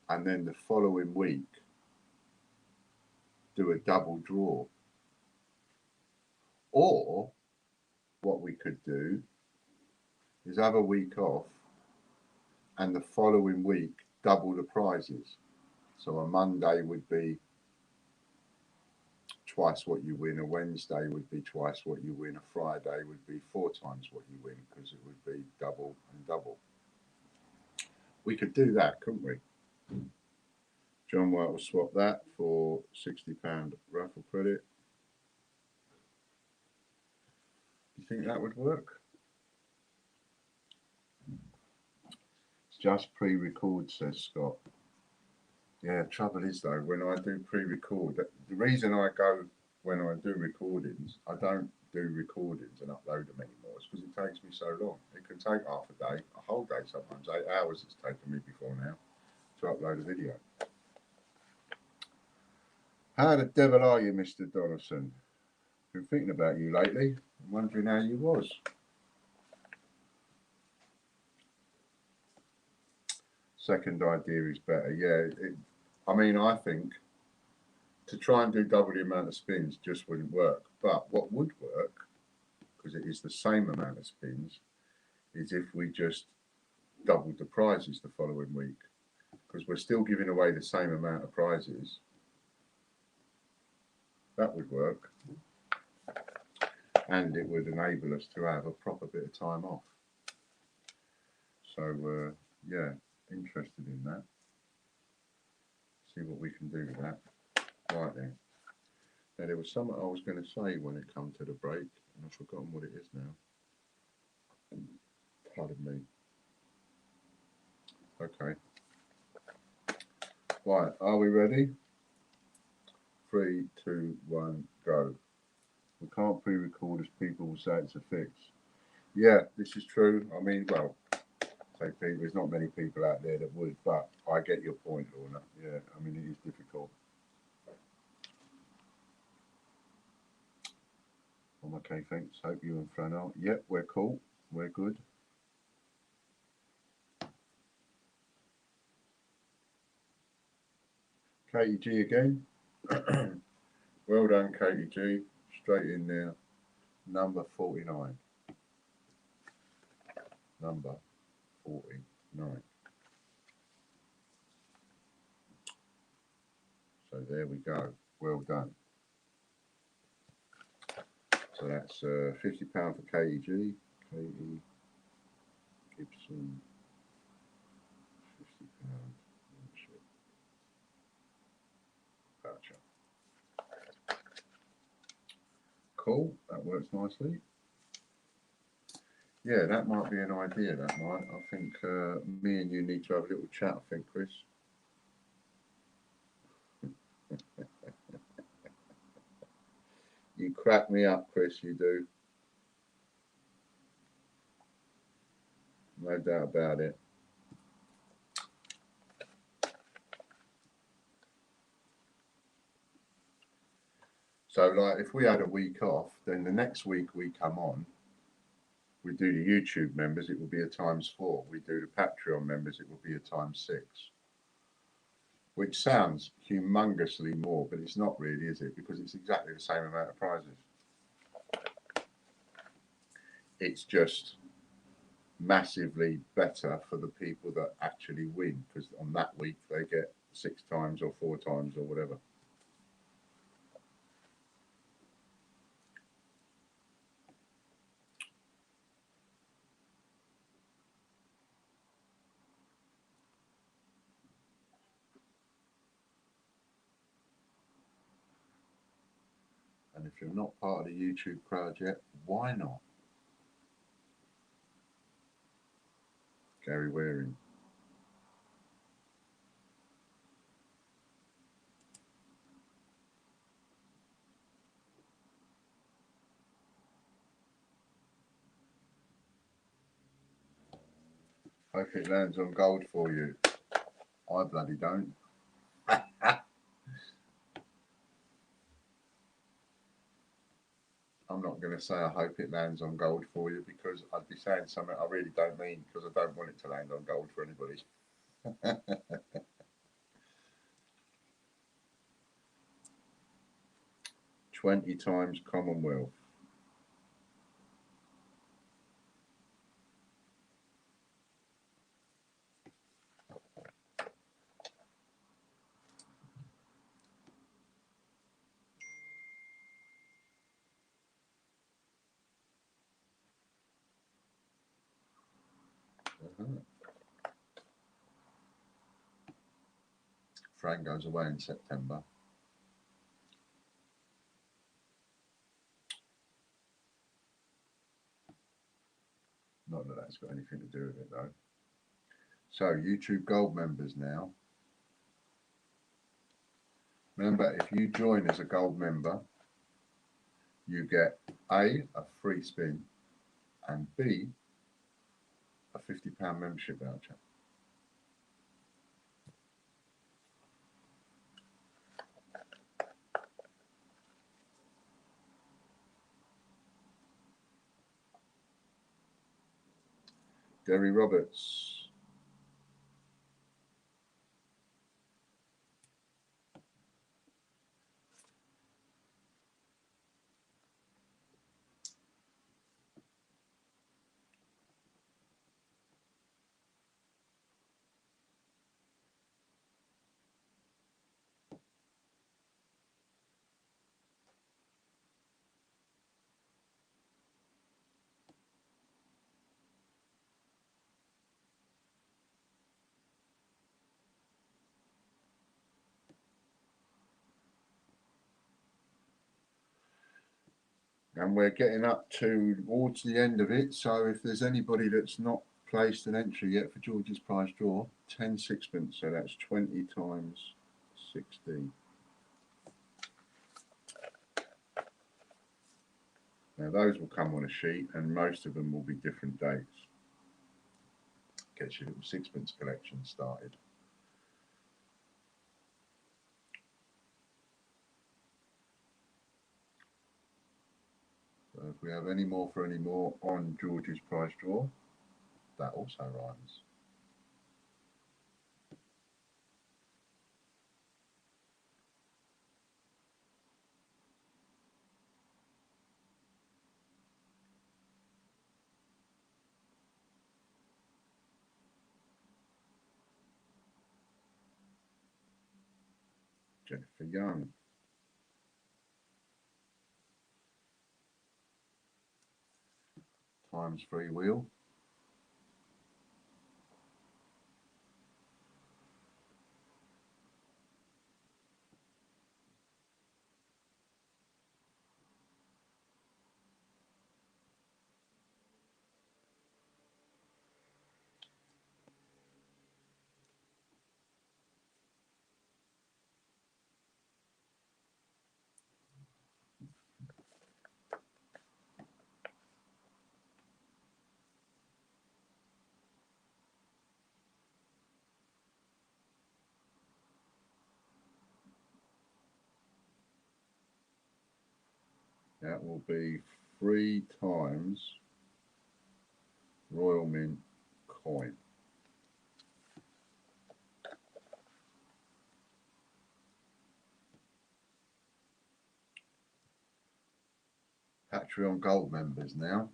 and then the following week do a double draw? Or what we could do is have a week off and the following week double the prizes. So a Monday would be twice what you win, a Wednesday would be twice what you win, a Friday would be 4 times what you win, because it would be double and double. We could do that, couldn't we? John White will swap that for £60 raffle credit. Do you think that would work? Just pre-record, says Scott. Yeah, trouble is though, when I do pre-record, the reason I go when I do recordings, I don't do recordings and upload them anymore. It's because it takes me so long. It can take half a day, a whole day, sometimes 8 hours it's taken me before now to upload a video. How the devil are you, Mr. Donaldson? Been thinking about you lately. I'm wondering how you was. Second idea is better. Yeah, I mean, I think to try and do double the amount of spins just wouldn't work. But what would work, because it is the same amount of spins, is if we just doubled the prizes the following week. Because we're still giving away the same amount of prizes. That would work. And it would enable us to have a proper bit of time off. So, yeah, interested in that. See what we can do with that. Right then. Now, there was something I was going to say when it come to the break, and I've forgotten what it is now. Pardon me. Okay. Right, are we ready? 3, 2, 1, go. We can't pre-record as people will say it's a fix. Yeah, this is true. I mean, well, say people, there's not many people out there that would, but I get your point, Lorna. Yeah, I mean, it is difficult. I'm okay, thanks. Hope you and Fran are. Yep, we're cool. We're good. Katie G again. Well done, Katie G. Straight in there. Number 49. Number 49. So there we go. Well done. So that's £50 for Katie G. Katie Gibson. £50 membership voucher. Cool. That works nicely. Yeah, that might be an idea. That might. I think me and you need to have a little chat. I think, Chris. You crack me up, Chris. You do. No doubt about it. So, like, if we had a week off, then the next week we come on, we do the YouTube members, it will be a ×4. We do the Patreon members, it will be a ×6. Which sounds humongously more, but it's not really, is it? Because it's exactly the same amount of prizes. It's just massively better for the people that actually win, because on that week they get 6 times or 4 times or whatever. And if you're not part of the YouTube crowd yet, why not? Gary Waring. Hope it lands on gold for you. I bloody don't. I'm not going to say I hope it lands on gold for you, because I'd be saying something I really don't mean, because I don't want it to land on gold for anybody. 20 times Commonwealth. Fran goes away in September. Not that that's got anything to do with it though. So YouTube Gold members now. Remember, if you join as a Gold member, you get A, a free spin, and B, a £50 membership voucher. Derry Roberts. And we're getting up towards the end of it. So if there's anybody that's not placed an entry yet for George's prize draw, 10 sixpence. So that's 20 times 60. Now those will come on a sheet, and most of them will be different dates. Gets your little sixpence collection started. So if we have any more for any more on George's prize draw, that also rhymes. Jennifer Young. Times free wheel. That will be 3 times Royal Mint coin. Patreon Gold members now.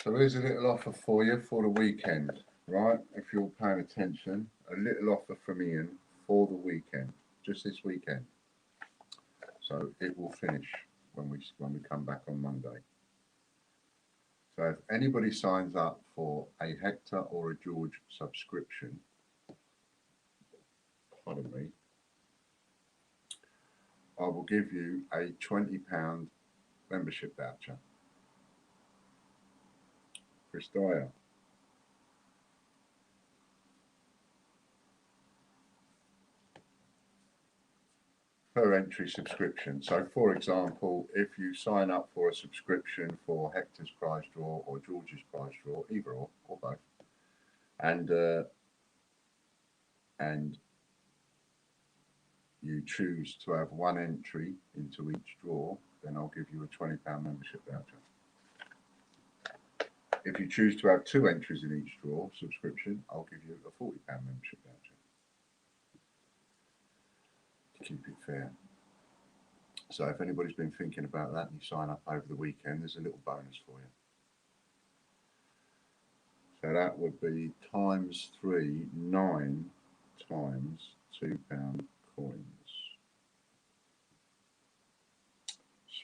So here's a little offer for you for the weekend, right? If you're paying attention, a little offer from Ian for the weekend, just this weekend. So it will finish when we come back on Monday. So if anybody signs up for a Hector or a George subscription, pardon me, I will give you a £20 membership voucher. Chris Dyer. Per entry subscription. So for example, if you sign up for a subscription for Hector's prize draw or George's prize draw, either or both, and you choose to have one entry into each draw, then I'll give you a £20 membership voucher. If you choose to have 2 entries in each draw subscription, I'll give you a £40 membership voucher. To keep it fair. So if anybody's been thinking about that and you sign up over the weekend, there's a little bonus for you. So that would be times 3, 9 times £2 coins.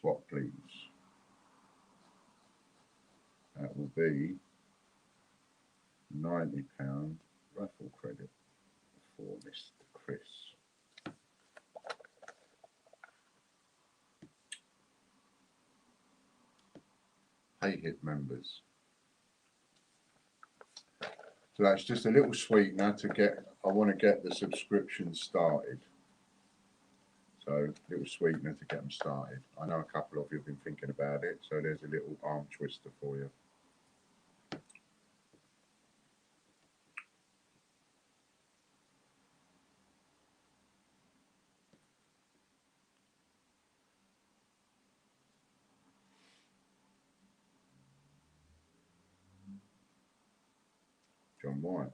Swap please. That will be £90 raffle credit for Mr. Chris. Pay hit members. So that's just a little sweetener to get, I want to get the subscription started. So a little sweetener to get them started. I know a couple of you have been thinking about it, so there's a little arm twister for you. John White.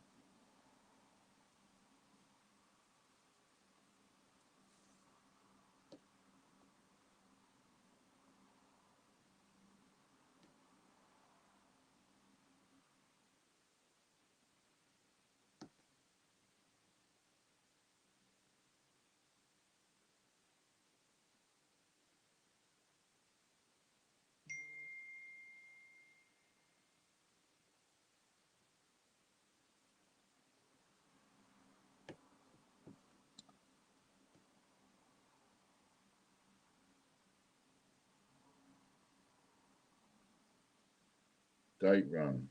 Date run.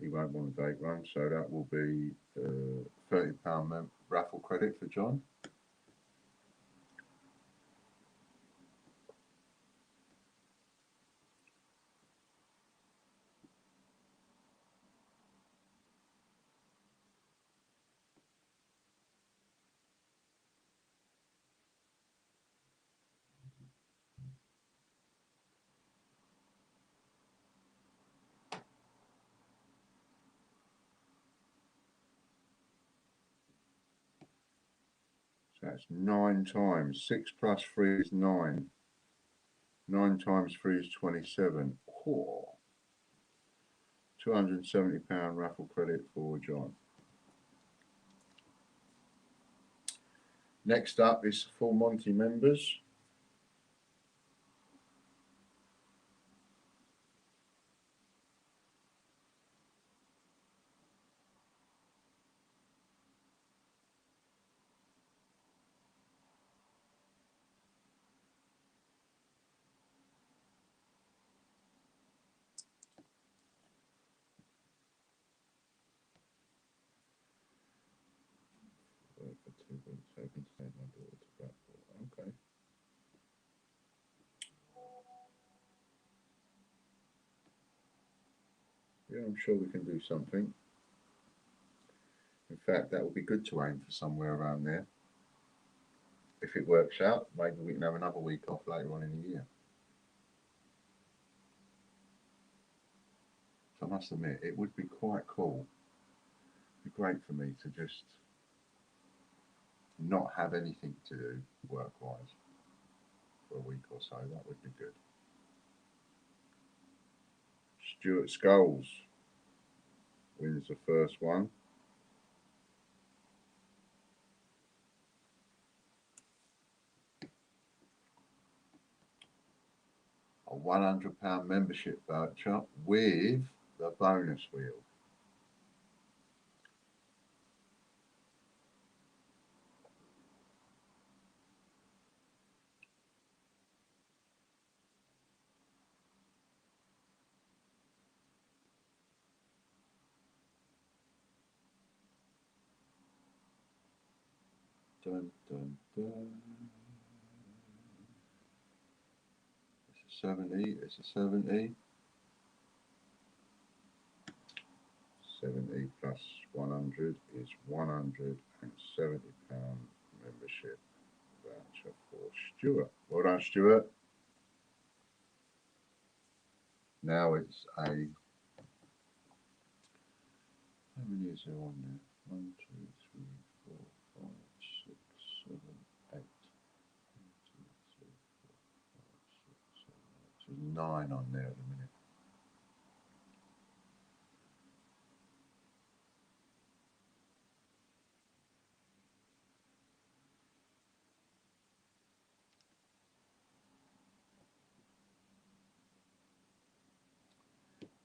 He won't want a date run, so that will be £30 raffle credit for John. So that's 9 times. 6 plus 3 is 9. 9 times 3 is 27. Oh, £270 raffle credit for John. Next up is Full Monty members. Okay. Yeah, I'm sure we can do something. In fact, that would be good to aim for somewhere around there. If it works out, maybe we can have another week off later on in the year. So I must admit, it would be quite cool. It'd be great for me to just not have anything to do work-wise for a week or so. That would be good. Stuart Scholes wins the first one. A £100 membership voucher with the bonus wheel. Dun, dun, dun. It's a 70. It's a 70. 70 plus 100 is £170 membership voucher for Stuart. Well done, Stuart. Now it's a. How many is there on there? 1, 2, 3, 4, 5, 6, 7, 8. 1, 2, 3, 4, 5, 6, 7, 8. So there's 9 on there at the minute.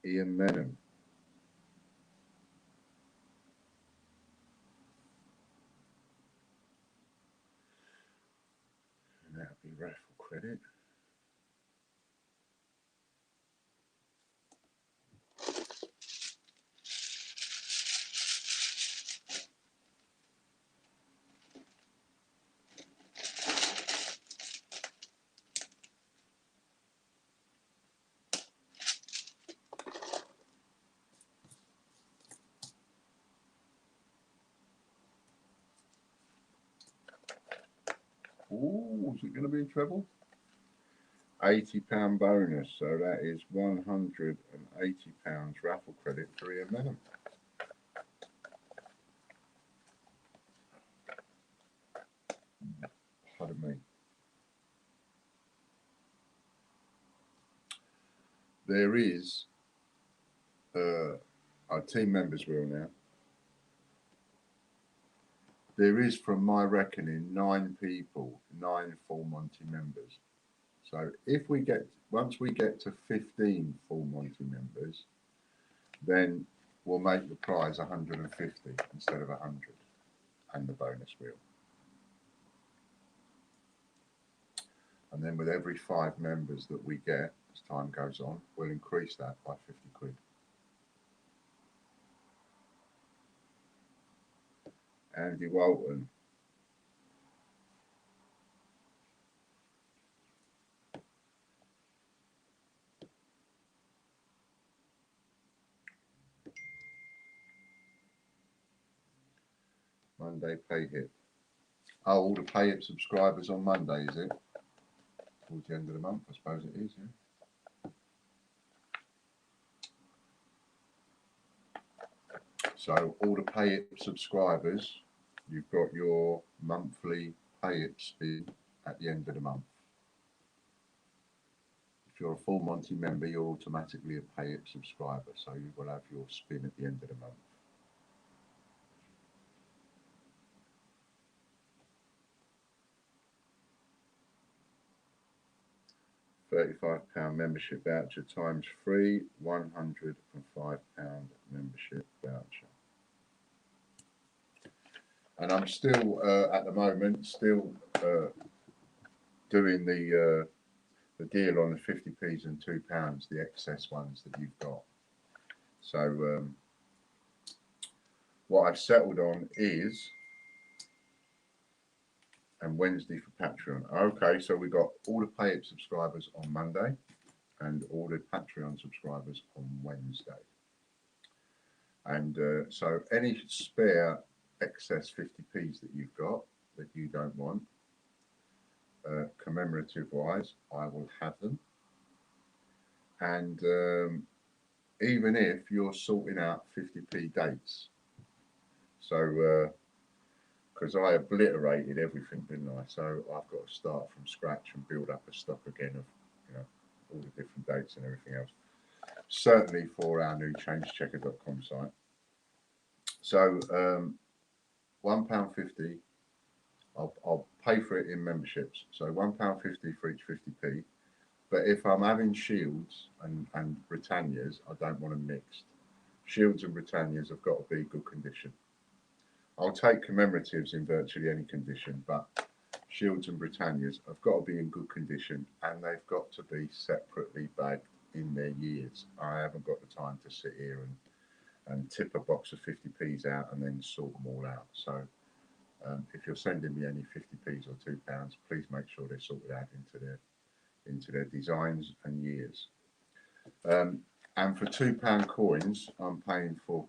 Ian Menham. And that'll be raffle credit. Oh, is it going to be a treble? £80 bonus, so that is £180 raffle credit for Ian Menham. Pardon me. There is our team members wheel now. There is, from my reckoning, 9 people, 9 Full Monty members. So if we get, once we get to 15 Full Monty members, then we'll make the prize 150 instead of 100 and the bonus wheel. And then with every 5 members that we get as time goes on, we'll increase that by 50 quid. Andy Walton. Monday pay hip. Oh, all the pay hip subscribers on Monday, is it? Towards the end of the month, I suppose it is, yeah. So all the pay hip subscribers, you've got your monthly pay hip spin at the end of the month. If you're a full Monty member, you're automatically a pay hip subscriber, so you will have your spin at the end of the month. £35 membership voucher times 3, £105 membership voucher. And I'm still at the moment doing the deal on the 50p's and £2, the excess ones that you've got. So what I've settled on is, and Wednesday for Patreon. Okay, so we got all the pay subscribers on Monday and all the Patreon subscribers on Wednesday. And so any spare excess 50p's that you've got that you don't want, commemorative wise, I will have them. And even if you're sorting out 50p dates, so because I obliterated everything, didn't I? So I've got to start from scratch and build up a stock again of, you know, all the different dates and everything else. Certainly for our new changechecker.com site. So £1.50. I'll pay for it in memberships. So £1.50 for each 50p. But if I'm having Shields and Britannias, I don't want them mixed. Shields and Britannias have got to be good condition. I'll take commemoratives in virtually any condition, but Shields and Britannias have got to be in good condition, and they've got to be separately bagged in their years. I haven't got the time to sit here and tip a box of 50p's out and then sort them all out. So if you're sending me any 50p's or £2, please make sure they're sorted out into their designs and years. And for £2 coins, I'm paying £4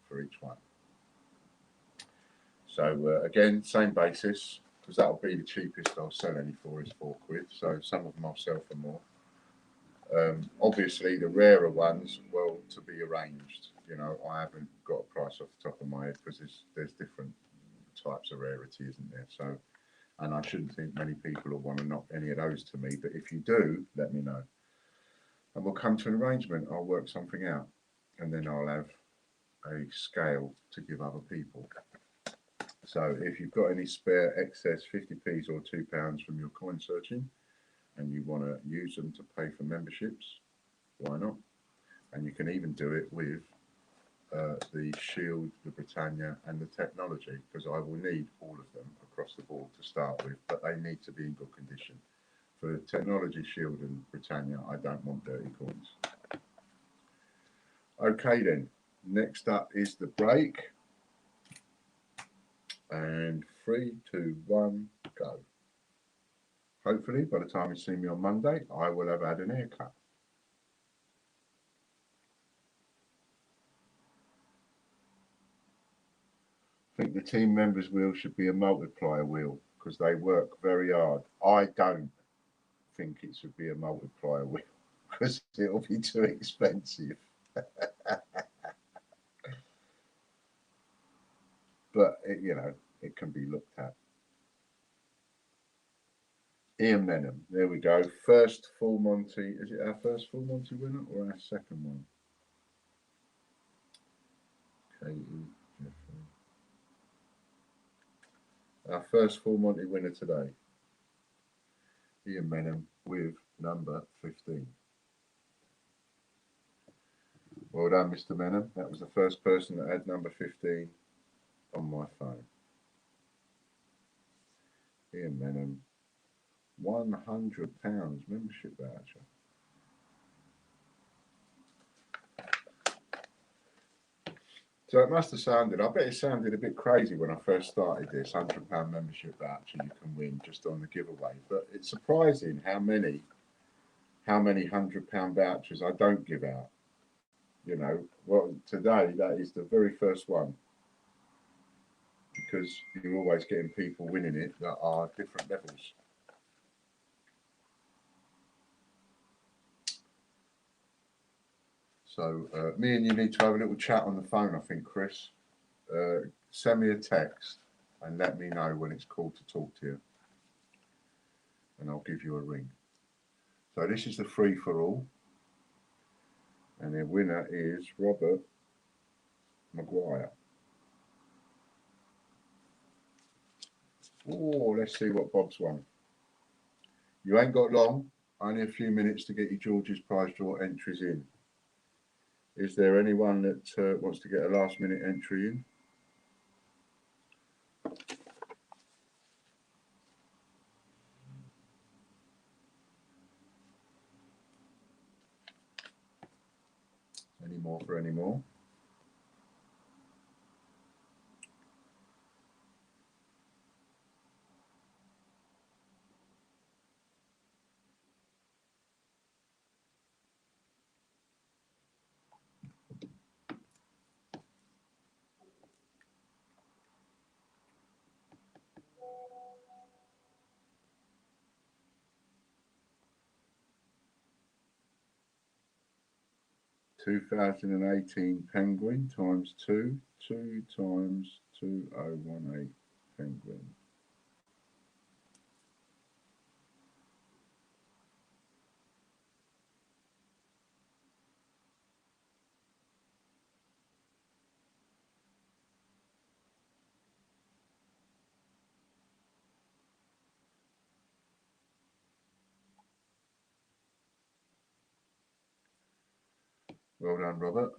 for each one. So again, same basis, because that'll be the cheapest I'll sell any for is £4. So some of them I'll sell for more. Obviously, the rarer ones, well, to be arranged. You know, I haven't got a price off the top of my head because there's different types of rarity, isn't there? So, and I shouldn't think many people will want to knock any of those to me. But if you do, let me know, and we'll come to an arrangement. I'll work something out, and then I'll have a scale to give other people. So if you've got any spare excess 50p's or £2 from your coin searching and you want to use them to pay for memberships, why not? And you can even do it with the Shield, the Britannia and the Technology, because I will need all of them across the board to start with, but they need to be in good condition. For the Technology, Shield and Britannia, I don't want dirty coins. Okay then, next up is the break. And 3, 2, 1, go. Hopefully, by the time you see me on Monday, I will have had an haircut. I think the team members' wheel should be a multiplier wheel because they work very hard. I don't think it should be a multiplier wheel because it'll be too expensive. But, you know, it can be looked at. Ian Menham, there we go. First full Monty. Is it our first full Monty winner or our second one? Katie, Jeffrey. Our first full Monty winner today. Ian Menham with number 15. Well done, Mr. Menham. That was the first person that had number 15 on my phone. Ian Menham £100 membership voucher. So it must have sounded, I bet it sounded a bit crazy when I first started this £100 membership voucher you can win just on the giveaway. But it's surprising how many £100 vouchers I don't give out. You know, well, today that is the very first one, because you're always getting people winning it that are different levels. So me and you need to have a little chat on the phone, I think, Chris. Send me a text and let me know when it's called to talk to you, and I'll give you a ring. So this is the free for all, and the winner is Robert Maguire. Oh, let's see what Bob's won. You ain't got long, only a few minutes to get your George's Prize Draw entries in. Is there anyone that wants to get a last minute entry in? Any more for any more? (2018) Penguin times 2, 2 times 2018 Penguin. Well done, Robert.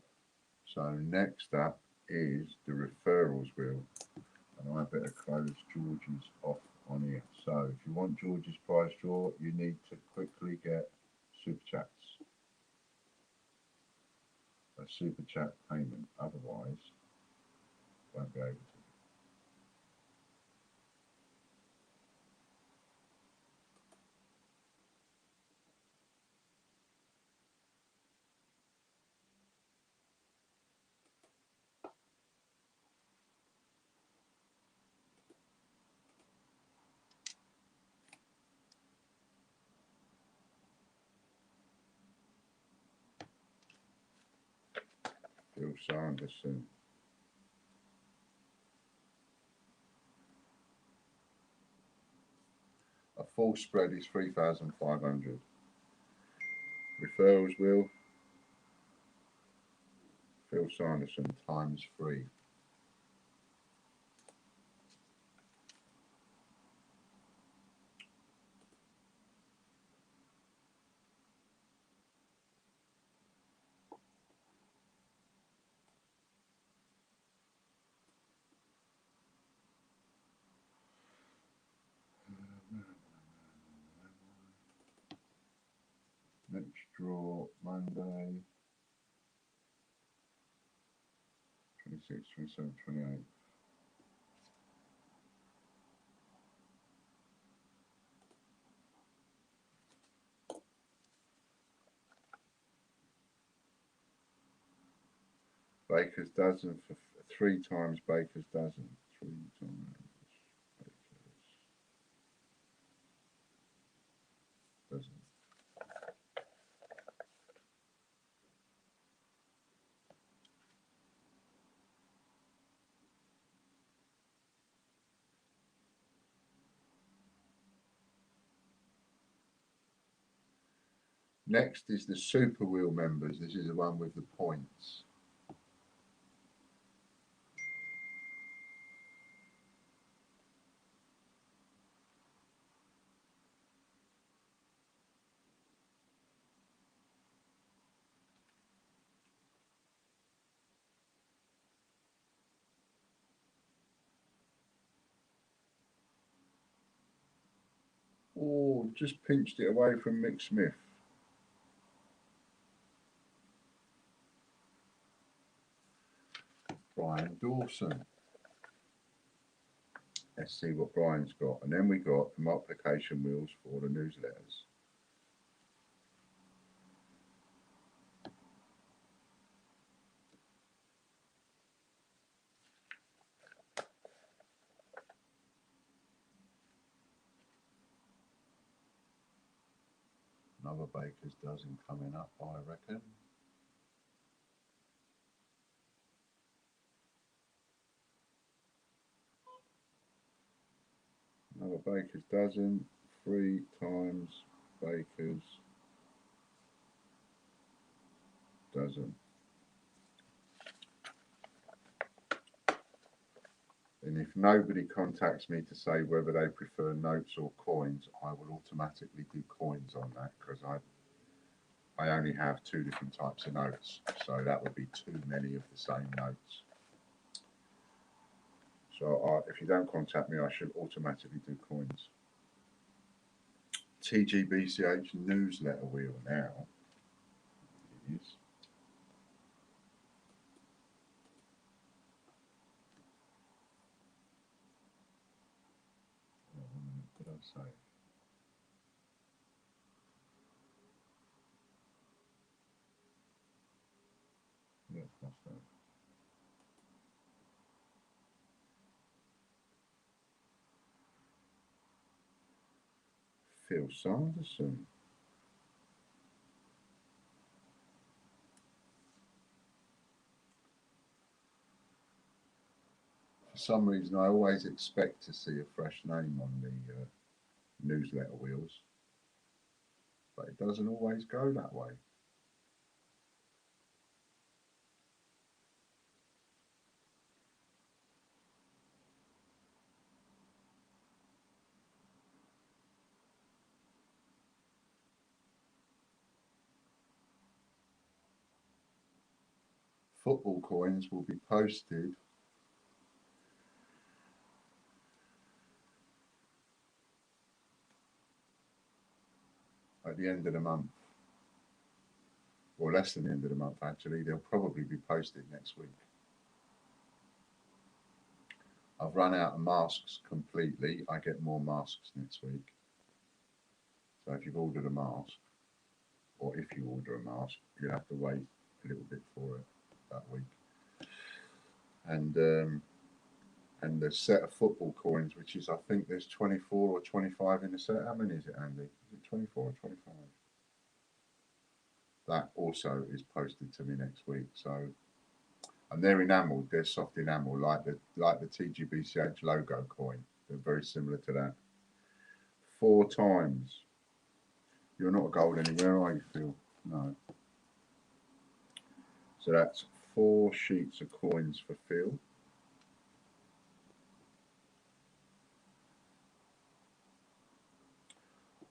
So next up is the referrals wheel, and I better close George's off on here. So if you want George's Prize Draw, you need to quickly get super chats, a super chat payment, otherwise won't be able to. Phil Sanderson. A full spread is 3,500. Referrals wheel, Phil Sanderson times 3. Next draw Monday, 26, 27, 28. Baker's dozen for 3 times Baker's dozen. 3 times Baker's dozen. Next is the Super Wheel members. This is the one with the points. Oh, Oh, just pinched it away from Mick Smith. Brian Dawson. Let's see what Brian's got. And then we got the multiplication wheels for the newsletters. Another baker's dozen coming up, I reckon. Another baker's dozen, 3 times baker's dozen. And if nobody contacts me to say whether they prefer notes or coins, I will automatically do coins on that, because I only have 2 different types of notes, so that would be too many of the same notes. So if you don't contact me, I should automatically do coins. TGBCH newsletter wheel now is what did I say? Yes, that's that. Phil Sanderson. For some reason, I always expect to see a fresh name on the newsletter wheels, but it doesn't always go that way. Football coins will be posted at the end of the month, or less than the end of the month actually. They'll probably be posted next week. I've run out of masks completely. I get more masks next week. So if you've ordered a mask, or if you order a mask, you'll have to wait a little bit for it that week. And the set of football coins, which is, I think there's 24 or 25 in the set. How many is it, Andy? Is it 24 or 25? That also is posted to me next week. So, and they're enamelled. They're soft enamel, like the TGBCH logo coin. They're very similar to that. 4 times. You're not a gold anywhere, are you, Phil? No. So that's 4 sheets of coins for Phil.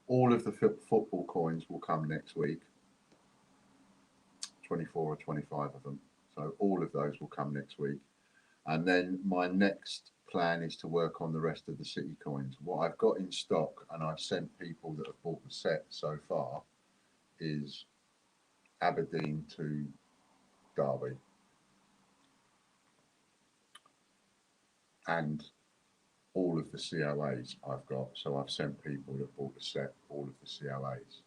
All of the football coins will come next week. 24 or 25 of them. So all of those will come next week. And then my next plan is to work on the rest of the city coins. What I've got in stock, and I've sent people that have bought the set so far, is Aberdeen to Derby. And all of the COAs I've got. So I've sent people that bought the set all of the COAs.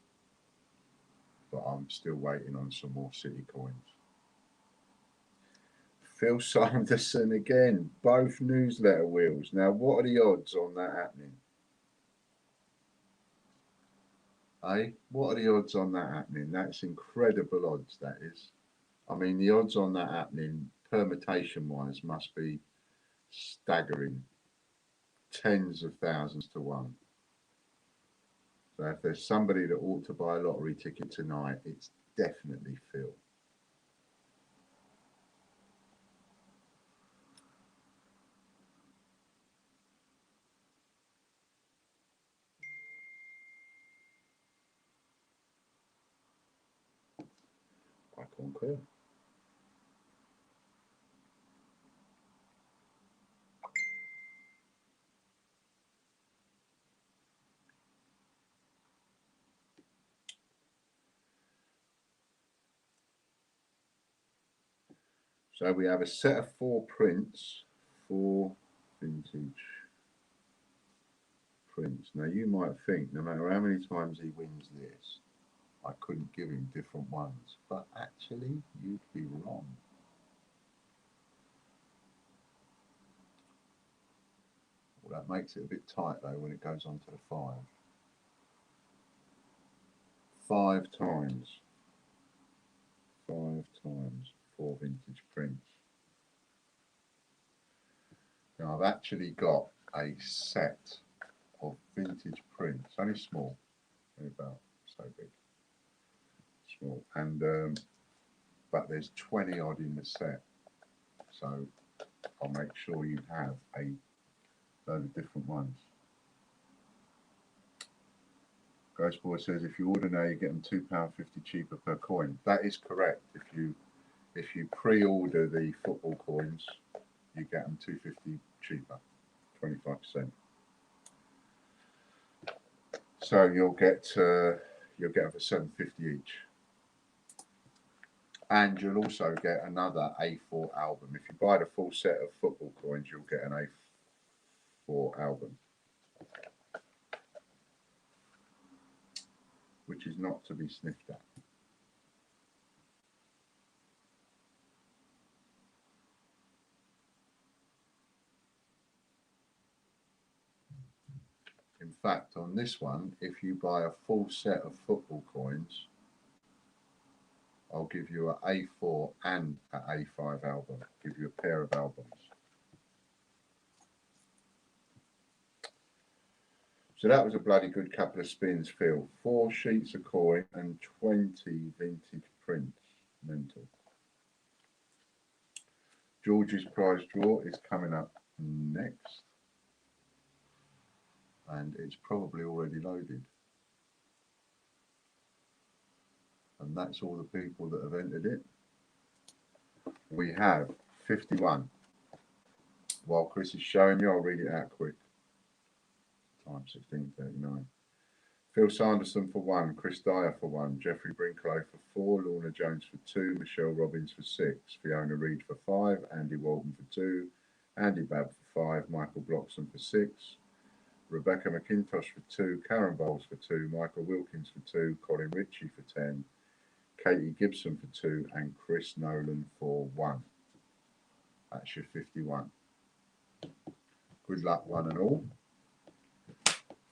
But I'm still waiting on some more city coins. Phil Sanderson again, both newsletter wheels. Now, what are the odds on that happening? Eh? What are the odds on that happening? That's incredible odds, that is. I mean, the odds on that happening, permutation-wise, must be staggering. Tens of thousands to 1. So if there's somebody that ought to buy a lottery ticket tonight, it's definitely Phil. I concur. So we have a set of 4 prints, 4 vintage prints. Now you might think, no matter how many times he wins this, I couldn't give him different ones, but actually you'd be wrong. Well, that makes it a bit tight though when it goes on to the 5. 5 times. 5 times 4 vintage prints. Now I've actually got a set of vintage prints, only small, only about so big, small, and but there's 20 odd in the set, so I'll make sure you have a load of different ones. Ghost Boy says if you order now you get them £2.50 cheaper per coin. That is correct. If you pre-order the football coins, you get them £2.50 cheaper, 25%. So you'll get them for £7.50 each, and you'll also get another A4 album. If you buy the full set of football coins, you'll get an A4 album, which is not to be sniffed at. In fact, on this one, if you buy a full set of football coins, I'll give you an A4 and an A5 album. Give you a pair of albums. So that was a bloody good couple of spins, Phil. 4 sheets of coin and 20 vintage prints. Mental. George's prize draw is coming up next, and it's probably already loaded. And that's all the people that have entered it. We have 51. While Chris is showing you, I'll read it out quick. Time 16:39. Phil Sanderson for 1, Chris Dyer for 1, Jeffrey Brinklow for 4, Lorna Jones for 2, Michelle Robbins for 6, Fiona Reid for 5, Andy Walton for 2, Andy Babb for 5, Michael Bloxham for 6, Rebecca McIntosh for 2, Karen Bowles for 2, Michael Wilkins for 2, Colin Ritchie for 10, Katie Gibson for 2, and Chris Nolan for 1. That's your 51. Good luck, one and all.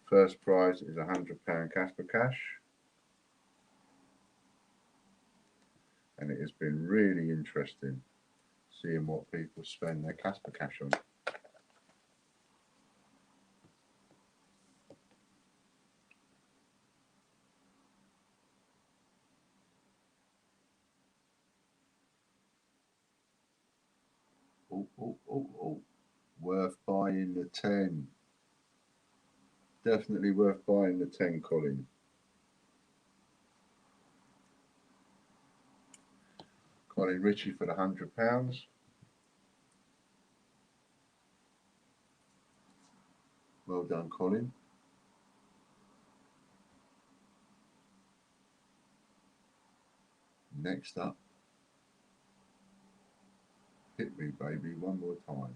First prize is £100 Casper Cash, and it has been really interesting seeing what people spend their Casper Cash on. Oh, worth buying the 10. Definitely worth buying the 10, Colin. Colin Ritchie for the £100. Well done, Colin. Next up, hit me, baby, one more time.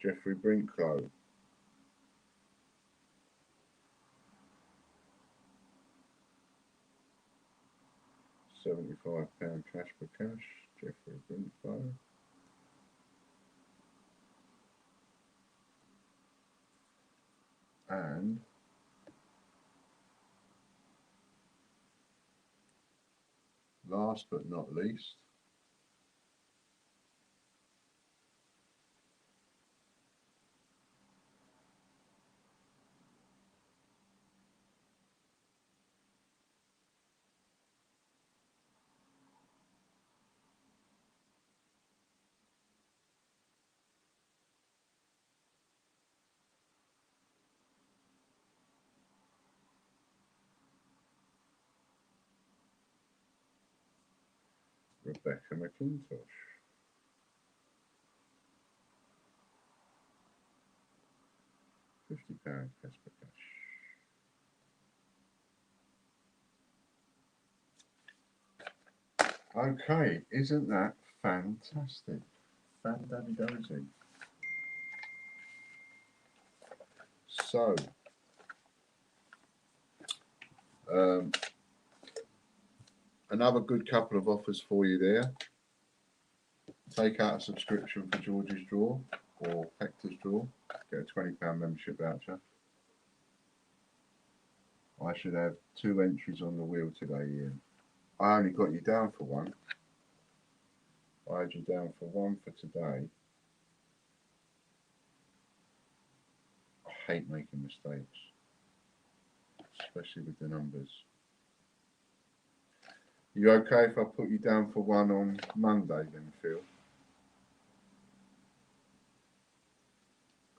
Jeffrey Brinklow. £75 Casper Cash, Jeffrey Brinklow. And last but not least, Rebecca McIntosh. £50 Casper Cash. Okay, isn't that fantastic? Fan-daddy-dozy. So, another good couple of offers for you there. Take out a subscription for George's Draw or Hector's Draw. Get a £20 membership voucher. I should have 2 entries on the wheel today, Ian. I only got you down for 1. I had you down for 1 for today. I hate making mistakes, especially with the numbers. You okay if I put you down for 1 on Monday then, Phil?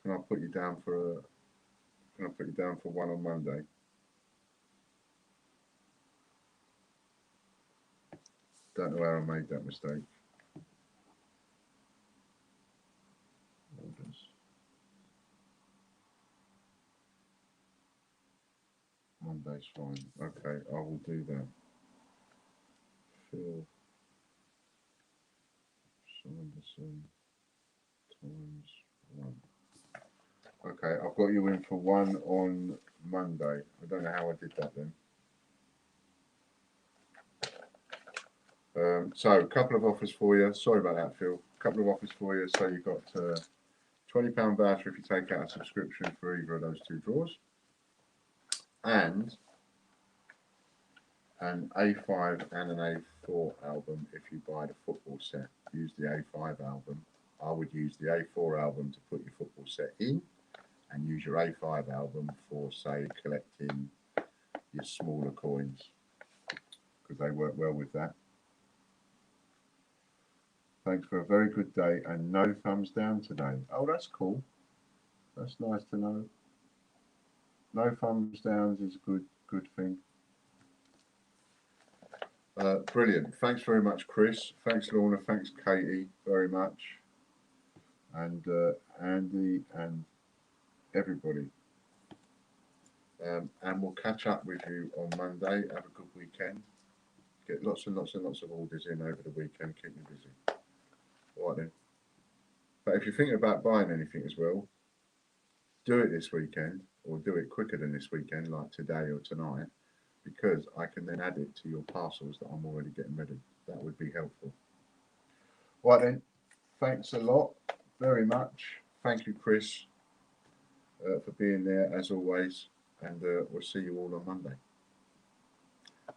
Can I put you down for 1 on Monday? Don't know how I made that mistake. Orders. Monday's fine. Okay, I will do that. Phil Sanderson times 1. Okay, I've got you in for 1 on Monday. I don't know how I did that then. So a couple of offers for you. Sorry about that, Phil. A couple of offers for you. So you've got £20 voucher if you take out a subscription for either of those 2 draws, and an A5 and an A4 album if you buy the football set. Use the A5 album. I would use the A4 album to put your football set in, and use your A5 album for, say, collecting your smaller coins, because they work well with that. Thanks for a very good day and no thumbs down today. Oh, that's cool. That's nice to know. No thumbs downs is a good thing. Brilliant. Thanks very much, Chris. Thanks, Lorna. Thanks, Katie, very much. And Andy and everybody. And we'll catch up with you on Monday. Have a good weekend. Get lots and lots and lots of orders in over the weekend. Keep me busy. All right then. But if you're thinking about buying anything as well, do it this weekend, or do it quicker than this weekend, like today or tonight, because I can then add it to your parcels that I'm already getting ready. That would be helpful. All right then. Thanks a lot, very much. Thank you, Chris, for being there as always, and we'll see you all on Monday.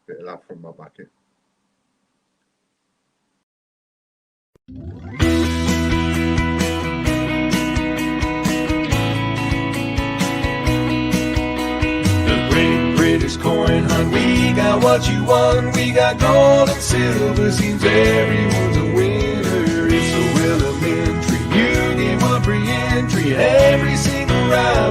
Bit of love from my bucket. British coin hunt, we got what you want. We got gold and silver, seems everyone's a winner. It's so elementary, you get one free entry every single round.